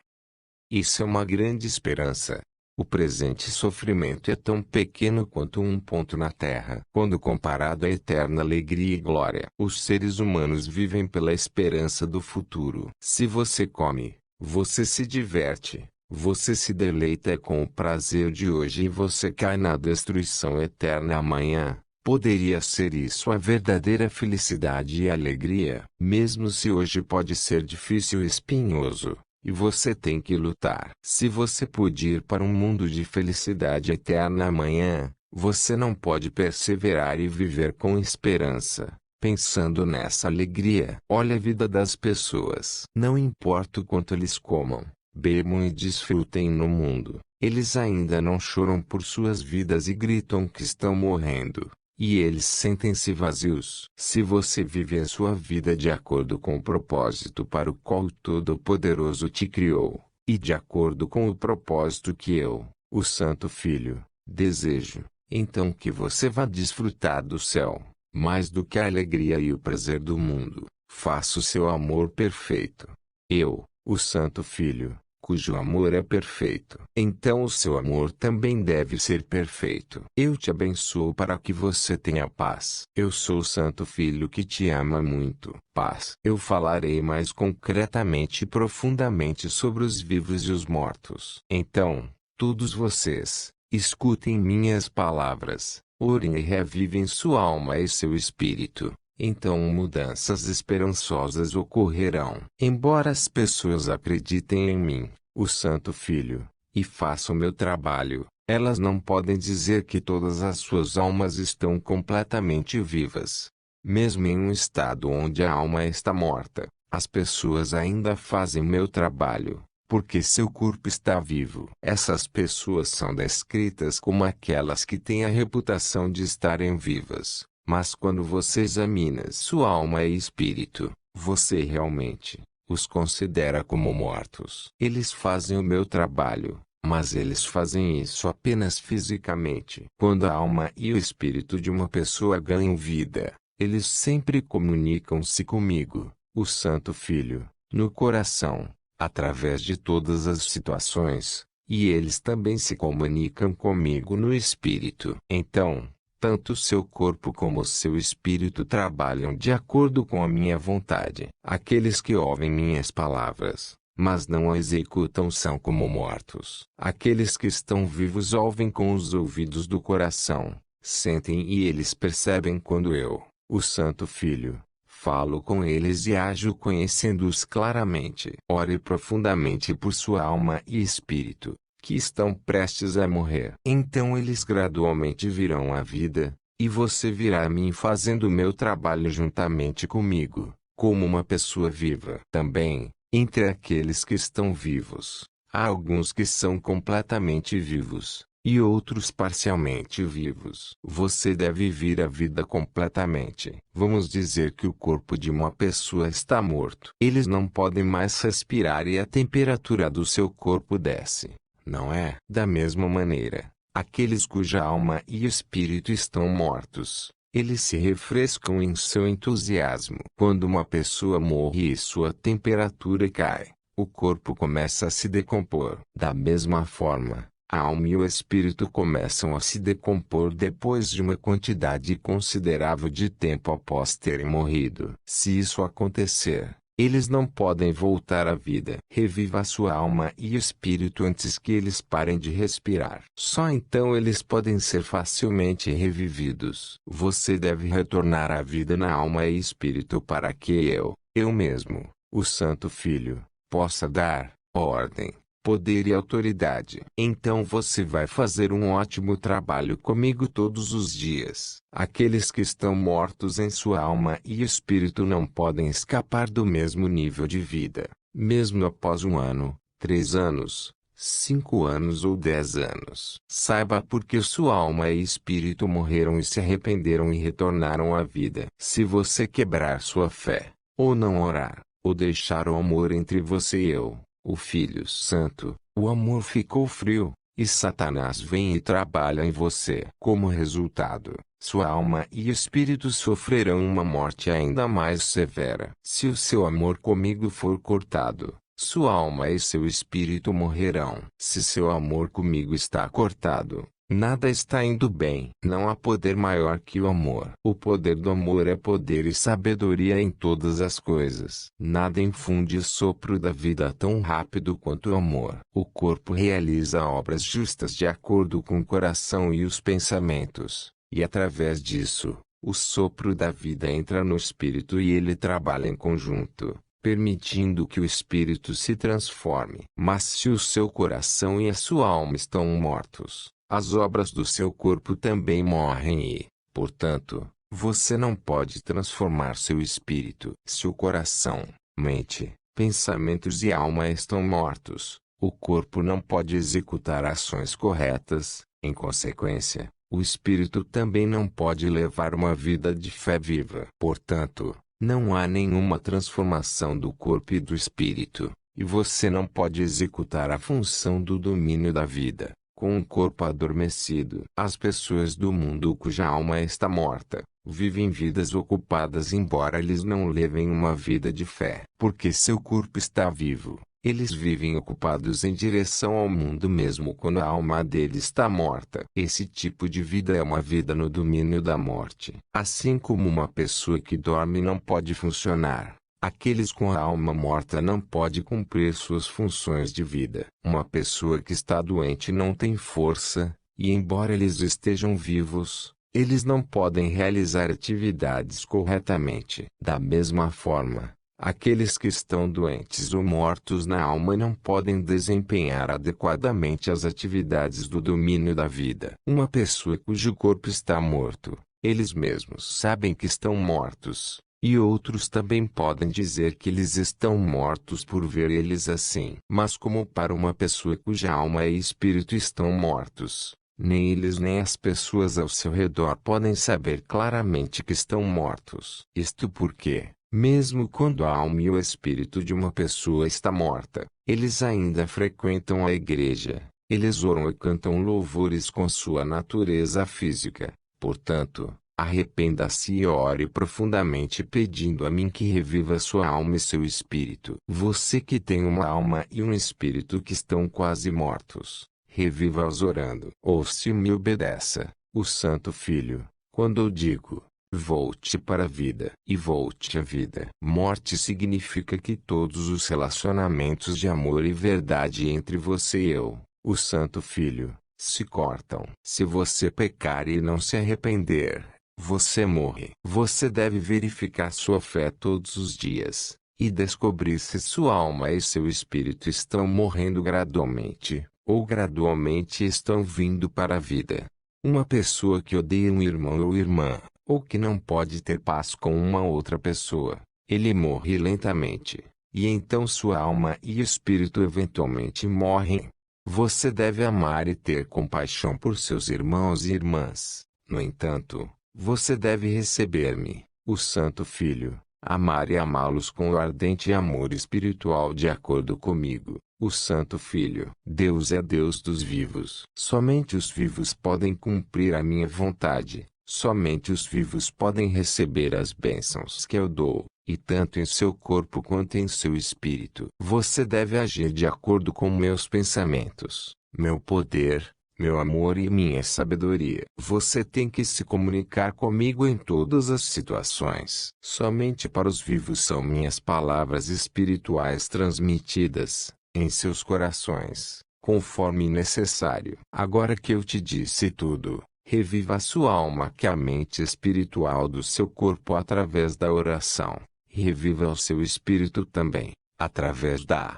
Speaker 1: Isso é uma grande esperança. O presente sofrimento é tão pequeno quanto um ponto na terra. Quando comparado à eterna alegria e glória, os seres humanos vivem pela esperança do futuro. Se você come, você se diverte, você se deleita com o prazer de hoje e você cai na destruição eterna amanhã. Poderia ser isso a verdadeira felicidade e alegria, mesmo se hoje pode ser difícil e espinhoso. E você tem que lutar. Se você pode ir para um mundo de felicidade eterna amanhã, você não pode perseverar e viver com esperança, pensando nessa alegria. Olha a vida das pessoas. Não importa o quanto eles comam, bebam e desfrutem no mundo, eles ainda não choram por suas vidas e gritam que estão morrendo. E eles sentem-se vazios. Se você vive a sua vida de acordo com o propósito para o qual o Todo-Poderoso te criou, e de acordo com o propósito que eu, o Santo Filho, desejo, então que você vá desfrutar do céu, mais do que a alegria e o prazer do mundo. Faça o seu amor perfeito. Eu, o Santo Filho, cujo amor é perfeito. Então o seu amor também deve ser perfeito. Eu te abençoo para que você tenha paz. Eu sou o Santo Filho que te ama muito. Paz. Eu falarei mais concretamente e profundamente sobre os vivos e os mortos. Então, todos vocês, escutem minhas palavras, orem e revivem sua alma e seu espírito. Então mudanças esperançosas ocorrerão. Embora as pessoas acreditem em mim, o Santo Filho, e façam meu trabalho, elas não podem dizer que todas as suas almas estão completamente vivas. Mesmo em um estado onde a alma está morta, as pessoas ainda fazem meu trabalho, porque seu corpo está vivo. Essas pessoas são descritas como aquelas que têm a reputação de estarem vivas. Mas quando você examina sua alma e espírito, você realmente os considera como mortos. Eles fazem o meu trabalho, mas eles fazem isso apenas fisicamente. Quando a alma e o espírito de uma pessoa ganham vida, eles sempre comunicam-se comigo, o Santo Filho, no coração, através de todas as situações, e eles também se comunicam comigo no espírito. Então, tanto seu corpo como seu espírito trabalham de acordo com a minha vontade. Aqueles que ouvem minhas palavras, mas não a executam são como mortos. Aqueles que estão vivos ouvem com os ouvidos do coração, sentem e eles percebem quando eu, o Santo Filho, falo com eles e ajo conhecendo-os claramente. Ore profundamente por sua alma e espírito, que estão prestes a morrer. Então eles gradualmente virão à vida, e você virá a mim fazendo o meu trabalho juntamente comigo, como uma pessoa viva. Também, entre aqueles que estão vivos, há alguns que são completamente vivos, e outros parcialmente vivos. Você deve vir a vida completamente. Vamos dizer que o corpo de uma pessoa está morto. Eles não podem mais respirar e a temperatura do seu corpo desce. não é? Da mesma maneira, aqueles cuja alma e espírito estão mortos, eles se refrescam em seu entusiasmo. Quando uma pessoa morre e sua temperatura cai, o corpo começa a se decompor. Da mesma forma, a alma e o espírito começam a se decompor depois de uma quantidade considerável de tempo após terem morrido. Se isso acontecer, eles não podem voltar à vida. Reviva a sua alma e espírito antes que eles parem de respirar. Só então eles podem ser facilmente revividos. Você deve retornar à vida na alma e espírito para que eu mesmo, o Santo Filho, possa dar ordem, poder e autoridade. Então você vai fazer um ótimo trabalho comigo todos os dias. Aqueles que estão mortos em sua alma e espírito não podem escapar do mesmo nível de vida, mesmo após 1 ano, 3 anos, 5 anos ou 10 anos. Saiba porque sua alma e espírito morreram e se arrependeram e retornaram à vida. Se você quebrar sua fé, ou não orar, ou deixar o amor entre você e eu, o Filho Santo, o amor ficou frio, e Satanás vem e trabalha em você. Como resultado, sua alma e espírito sofrerão uma morte ainda mais severa. Se o seu amor comigo for cortado, sua alma e seu espírito morrerão. Se seu amor comigo está cortado, nada está indo bem. Não há poder maior que o amor. O poder do amor é poder e sabedoria em todas as coisas. Nada infunde o sopro da vida tão rápido quanto o amor. O corpo realiza obras justas de acordo com o coração e os pensamentos, e através disso, o sopro da vida entra no espírito e ele trabalha em conjunto, permitindo que o espírito se transforme. Mas se o seu coração e a sua alma estão mortos, as obras do seu corpo também morrem e, portanto, você não pode transformar seu espírito. Se o coração, mente, pensamentos e alma estão mortos, o corpo não pode executar ações corretas. Em consequência, o espírito também não pode levar uma vida de fé viva. Portanto, não há nenhuma transformação do corpo e do espírito, e você não pode executar a função do domínio da vida com um corpo adormecido. As pessoas do mundo cuja alma está morta, vivem vidas ocupadas embora eles não levem uma vida de fé. Porque seu corpo está vivo, eles vivem ocupados em direção ao mundo mesmo quando a alma deles está morta. Esse tipo de vida é uma vida no domínio da morte. Assim como uma pessoa que dorme não pode funcionar, aqueles com a alma morta não podem cumprir suas funções de vida. Uma pessoa que está doente não tem força, e embora eles estejam vivos, eles não podem realizar atividades corretamente. Da mesma forma, aqueles que estão doentes ou mortos na alma não podem desempenhar adequadamente as atividades do domínio da vida. Uma pessoa cujo corpo está morto, eles mesmos sabem que estão mortos. E outros também podem dizer que eles estão mortos por ver eles assim. Mas como para uma pessoa cuja alma e espírito estão mortos, nem eles nem as pessoas ao seu redor podem saber claramente que estão mortos. Isto porque, mesmo quando a alma e o espírito de uma pessoa está morta, eles ainda frequentam a igreja, eles oram e cantam louvores com sua natureza física. Portanto, arrependa-se e ore profundamente pedindo a mim que reviva sua alma e seu espírito. Você que tem uma alma e um espírito que estão quase mortos, reviva-os orando. Ouça e me obedeça, o Santo Filho, quando eu digo, volte para a vida e volte à vida. Morte significa que todos os relacionamentos de amor e verdade entre você e eu, o Santo Filho, se cortam. Se você pecar e não se arrepender, você morre. Você deve verificar sua fé todos os dias, e descobrir se sua alma e seu espírito estão morrendo gradualmente, ou gradualmente estão vindo para a vida. Uma pessoa que odeia um irmão ou irmã, ou que não pode ter paz com uma outra pessoa, ele morre lentamente, e então sua alma e espírito eventualmente morrem. Você deve amar e ter compaixão por seus irmãos e irmãs. No entanto, você deve receber-me, o Santo Filho, amar e amá-los com o ardente amor espiritual de acordo comigo, o Santo Filho. Deus é Deus dos vivos. Somente os vivos podem cumprir a minha vontade. Somente os vivos podem receber as bênçãos que eu dou, e tanto em seu corpo quanto em seu espírito. Você deve agir de acordo com meus pensamentos, meu poder, meu amor e minha sabedoria. Você tem que se comunicar comigo em todas as situações. Somente para os vivos são minhas palavras espirituais transmitidas em seus corações, conforme necessário. Agora que eu te disse tudo, reviva a sua alma que é a mente espiritual do seu corpo através da oração. E reviva o seu espírito também, através da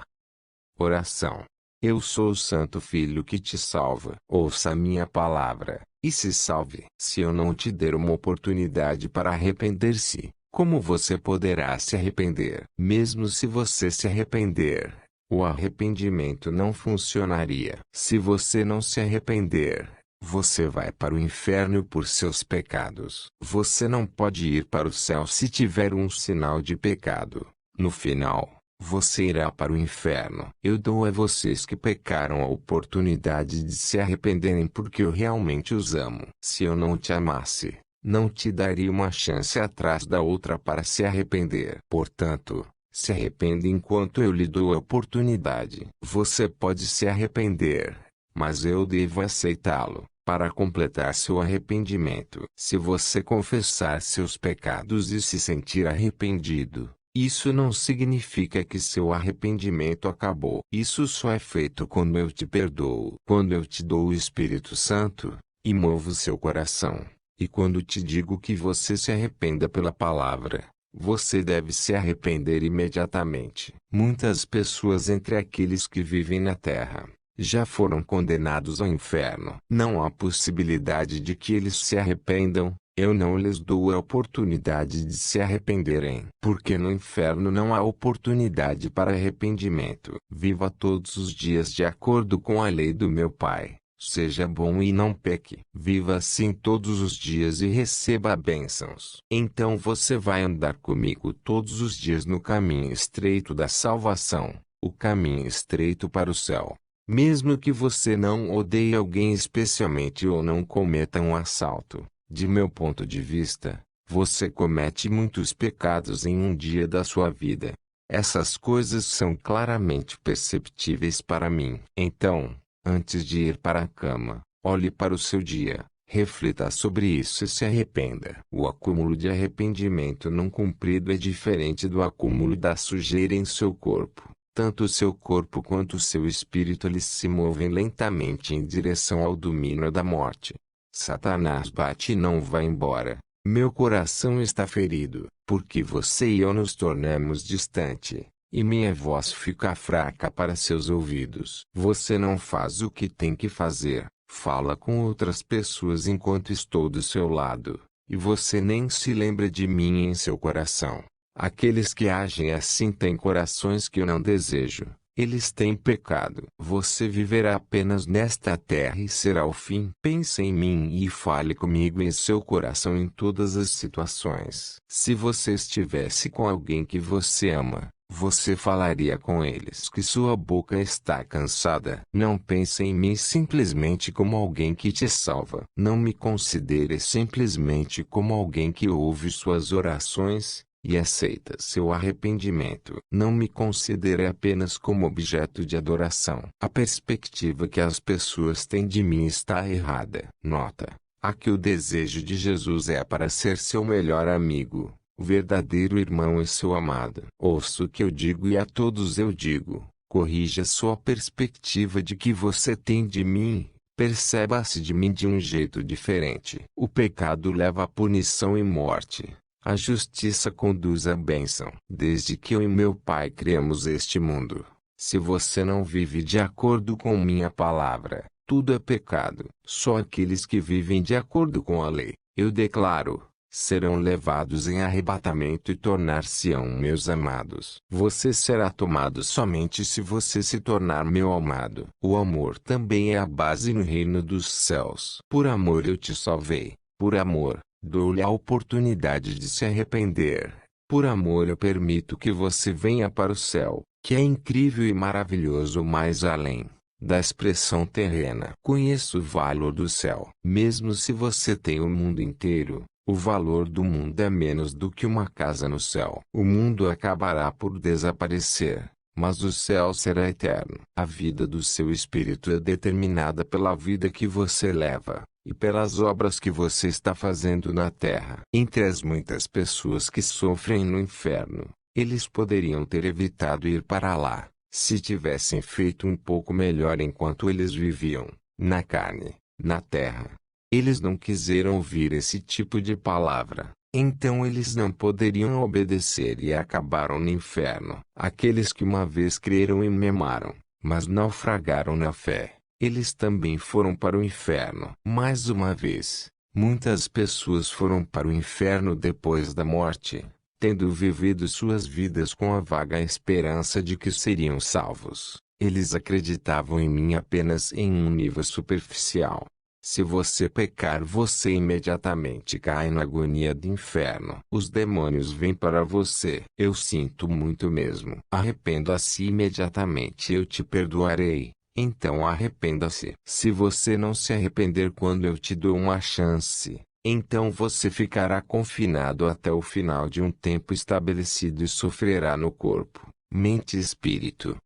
Speaker 1: oração. Eu sou o Santo Filho que te salva. Ouça a minha palavra, e se salve. Se eu não te der uma oportunidade para arrepender-se, como você poderá se arrepender? Mesmo se você se arrepender, o arrependimento não funcionaria. Se você não se arrepender, você vai para o inferno por seus pecados. Você não pode ir para o céu se tiver um sinal de pecado. No final, você irá para o inferno. Eu dou a vocês que pecaram a oportunidade de se arrependerem porque eu realmente os amo. Se eu não te amasse, não te daria uma chance atrás da outra para se arrepender. Portanto, se arrependa enquanto eu lhe dou a oportunidade. Você pode se arrepender, mas eu devo aceitá-lo, para completar seu arrependimento. Se você confessar seus pecados e se sentir arrependido, isso não significa que seu arrependimento acabou. Isso só é feito quando eu te perdoo. Quando eu te dou o Espírito Santo, e movo seu coração, e quando te digo que você se arrependa pela palavra, você deve se arrepender imediatamente. Muitas pessoas entre aqueles que vivem na terra já foram condenados ao inferno. Não há possibilidade de que eles se arrependam. Eu não lhes dou a oportunidade de se arrependerem. Porque no inferno não há oportunidade para arrependimento. Viva todos os dias de acordo com a lei do meu Pai. Seja bom e não peque. Viva assim todos os dias e receba bênçãos. Então você vai andar comigo todos os dias no caminho estreito da salvação, o caminho estreito para o céu. Mesmo que você não odeie alguém especialmente ou não cometa um assalto, de meu ponto de vista, você comete muitos pecados em um dia da sua vida. Essas coisas são claramente perceptíveis para mim. Então, antes de ir para a cama, olhe para o seu dia, reflita sobre isso e se arrependa. O acúmulo de arrependimento não cumprido é diferente do acúmulo da sujeira em seu corpo. Tanto o seu corpo quanto o seu espírito eles se movem lentamente em direção ao domínio da morte. Satanás bate e não vai embora. Meu coração está ferido, porque você e eu nos tornamos distante, e minha voz fica fraca para seus ouvidos. Você não faz o que tem que fazer, fala com outras pessoas enquanto estou do seu lado, e você nem se lembra de mim em seu coração. Aqueles que agem assim têm corações que eu não desejo. Eles têm pecado. Você viverá apenas nesta terra e será o fim. Pense em mim e fale comigo em seu coração em todas as situações. Se você estivesse com alguém que você ama, você falaria com eles que sua boca está cansada. Não pense em mim simplesmente como alguém que te salva. Não me considere simplesmente como alguém que ouve suas orações e aceita seu arrependimento. Não me considere apenas como objeto de adoração. A perspectiva que as pessoas têm de mim está errada. Nota: aqui o desejo de Jesus é para ser seu melhor amigo, o verdadeiro irmão e seu amado. Ouça o que eu digo e a todos eu digo: corrija sua perspectiva de que você tem de mim. Perceba-se de mim de um jeito diferente. O pecado leva à punição e morte. A justiça conduz à bênção. Desde que eu e meu Pai criamos este mundo, se você não vive de acordo com minha palavra, tudo é pecado. Só aqueles que vivem de acordo com a lei, eu declaro, serão levados em arrebatamento e tornar-se-ão meus amados. Você será tomado somente se você se tornar meu amado. O amor também é a base no reino dos céus. Por amor eu te salvei. Por amor, dou-lhe a oportunidade de se arrepender. Por amor eu permito que você venha para o céu, que é incrível e maravilhoso mais além da expressão terrena. Conheço o valor do céu. Mesmo se você tem o mundo inteiro, o valor do mundo é menos do que uma casa no céu. O mundo acabará por desaparecer, mas o céu será eterno. A vida do seu espírito é determinada pela vida que você leva e pelas obras que você está fazendo na terra. Entre as muitas pessoas que sofrem no inferno, eles poderiam ter evitado ir para lá, se tivessem feito um pouco melhor enquanto eles viviam, na carne, na terra. Eles não quiseram ouvir esse tipo de palavra, então eles não poderiam obedecer e acabaram no inferno. Aqueles que uma vez creram e me amaram, mas naufragaram na fé, eles também foram para o inferno. Mais uma vez, muitas pessoas foram para o inferno depois da morte, tendo vivido suas vidas com a vaga esperança de que seriam salvos. Eles acreditavam em mim apenas em um nível superficial. Se você pecar, você imediatamente cai na agonia do inferno. Os demônios vêm para você. Eu sinto muito mesmo. Arrependa-se imediatamente, eu te perdoarei. Então arrependa-se. Se você não se arrepender quando eu te dou uma chance, então você ficará confinado até o final de um tempo estabelecido e sofrerá no corpo, mente e espírito.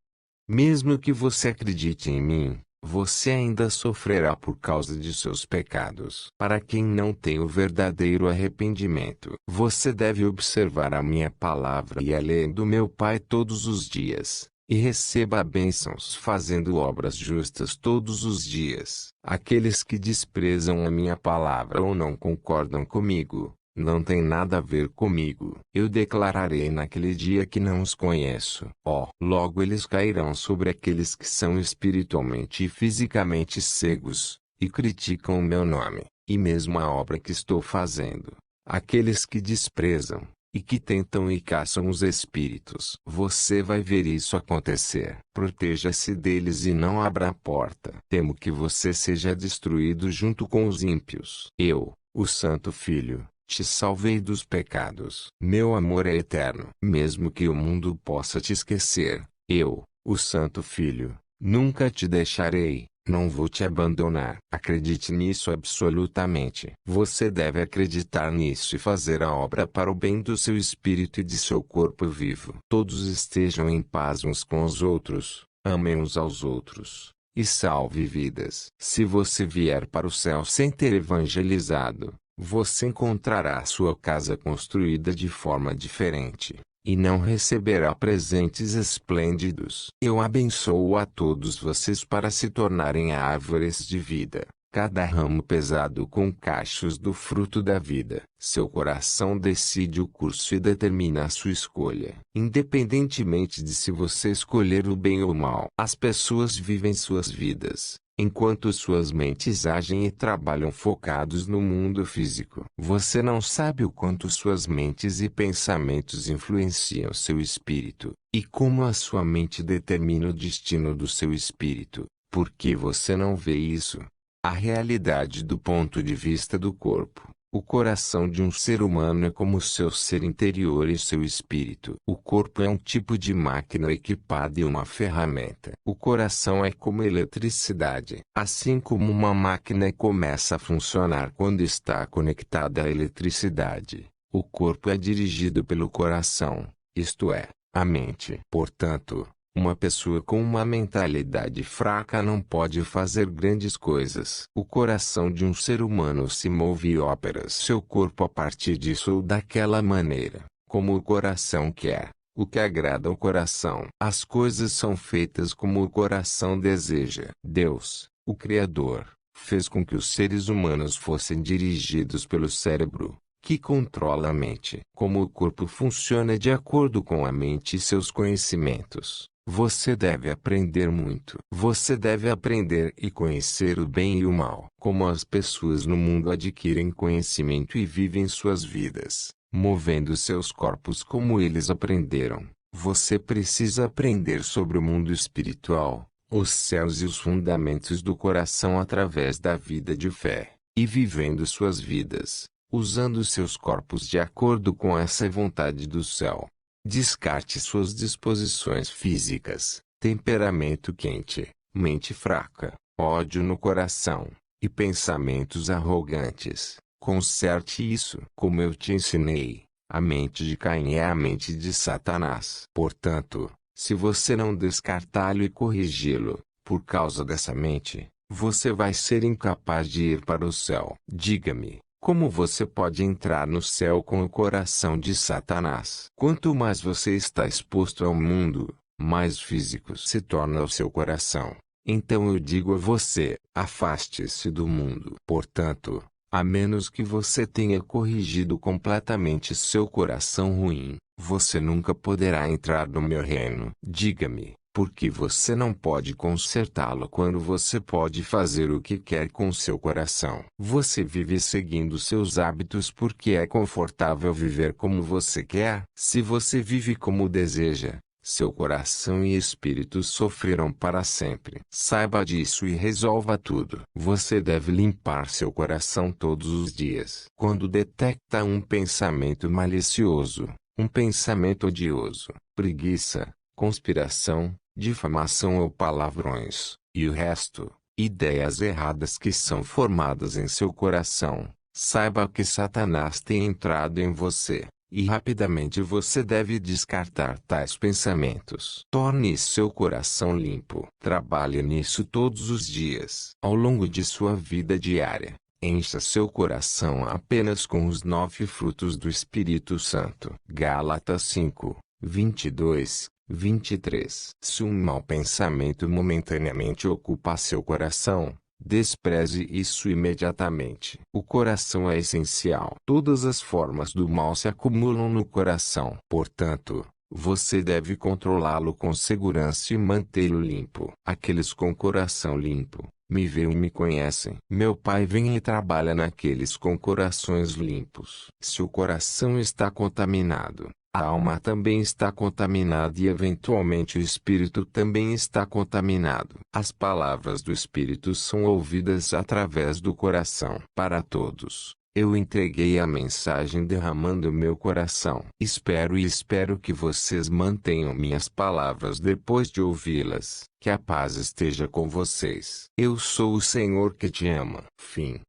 Speaker 1: Mesmo que você acredite em mim, você ainda sofrerá por causa de seus pecados. Para quem não tem o verdadeiro arrependimento, você deve observar a minha palavra e a lei do meu Pai todos os dias, e receba bênçãos fazendo obras justas todos os dias. Aqueles que desprezam a minha palavra ou não concordam comigo, não tem nada a ver comigo. Eu declararei naquele dia que não os conheço. Logo eles cairão sobre aqueles que são espiritualmente e fisicamente cegos, e criticam o meu nome, e mesmo a obra que estou fazendo. Aqueles que desprezam, e que tentam e caçam os espíritos. Você vai ver isso acontecer. Proteja-se deles e não abra a porta. Temo que você seja destruído junto com os ímpios. Eu, o Santo Filho, te salvei dos pecados. Meu amor é eterno. Mesmo que o mundo possa te esquecer, eu, o Santo Filho, nunca te deixarei. Não vou te abandonar. Acredite nisso absolutamente. Você deve acreditar nisso e fazer a obra para o bem do seu espírito e de seu corpo vivo. Todos estejam em paz uns com os outros, amem uns aos outros, e salve vidas. Se você vier para o céu sem ter evangelizado, você encontrará a sua casa construída de forma diferente, e não receberá presentes esplêndidos. Eu abençoo a todos vocês para se tornarem árvores de vida, cada ramo pesado com cachos do fruto da vida. Seu coração decide o curso e determina a sua escolha. Independentemente de se você escolher o bem ou o mal, as pessoas vivem suas vidas, enquanto suas mentes agem e trabalham focados no mundo físico. Você não sabe o quanto suas mentes e pensamentos influenciam seu espírito, e como a sua mente determina o destino do seu espírito. Por que você não vê isso? A realidade do ponto de vista do corpo. O coração de um ser humano é como seu ser interior e seu espírito. O corpo é um tipo de máquina equipada e uma ferramenta. O coração é como eletricidade. Assim como uma máquina começa a funcionar quando está conectada à eletricidade, o corpo é dirigido pelo coração, isto é, a mente. Portanto, uma pessoa com uma mentalidade fraca não pode fazer grandes coisas. O coração de um ser humano se move e opera seu corpo a partir disso ou daquela maneira, como o coração quer, o que agrada ao coração. As coisas são feitas como o coração deseja. Deus, o Criador, fez com que os seres humanos fossem dirigidos pelo cérebro, que controla a mente. Como o corpo funciona de acordo com a mente e seus conhecimentos, você deve aprender muito. Você deve aprender e conhecer o bem e o mal. Como as pessoas no mundo adquirem conhecimento e vivem suas vidas, movendo seus corpos como eles aprenderam, você precisa aprender sobre o mundo espiritual, os céus e os fundamentos do coração através da vida de fé, e vivendo suas vidas, usando seus corpos de acordo com essa vontade do céu. Descarte suas disposições físicas, temperamento quente, mente fraca, ódio no coração, e pensamentos arrogantes. Conserte isso. Como eu te ensinei, a mente de Caim é a mente de Satanás. Portanto, se você não descartá-lo e corrigi-lo, por causa dessa mente, você vai ser incapaz de ir para o céu. Diga-me, como você pode entrar no céu com o coração de Satanás? Quanto mais você está exposto ao mundo, mais físico se torna o seu coração. Então eu digo a você, afaste-se do mundo. Portanto, a menos que você tenha corrigido completamente seu coração ruim, você nunca poderá entrar no meu reino. Diga-me, por que você não pode consertá-lo quando você pode fazer o que quer com seu coração? Você vive seguindo seus hábitos porque é confortável viver como você quer? Se você vive como deseja, seu coração e espírito sofrerão para sempre. Saiba disso e resolva tudo. Você deve limpar seu coração todos os dias. Quando detecta um pensamento malicioso, um pensamento odioso, preguiça, conspiração, difamação ou palavrões, e o resto, ideias erradas que são formadas em seu coração, saiba que Satanás tem entrado em você. E rapidamente você deve descartar tais pensamentos. Torne seu coração limpo. Trabalhe nisso todos os dias. Ao longo de sua vida diária, encha seu coração apenas com os 9 frutos do Espírito Santo. Gálatas 5, 22, 23. Se um mau pensamento momentaneamente ocupa seu coração, despreze isso imediatamente. O coração é essencial. Todas as formas do mal se acumulam no coração. Portanto, você deve controlá-lo com segurança e mantê-lo limpo. Aqueles com coração limpo, me veem e me conhecem. Meu Pai vem e trabalha naqueles com corações limpos. Se o coração está contaminado, a alma também está contaminada e eventualmente o espírito também está contaminado. As palavras do espírito são ouvidas através do coração. Para todos, eu entreguei a mensagem derramando meu coração. Espero que vocês mantenham minhas palavras depois de ouvi-las. Que a paz esteja com vocês. Eu sou o Senhor que te ama. Fim.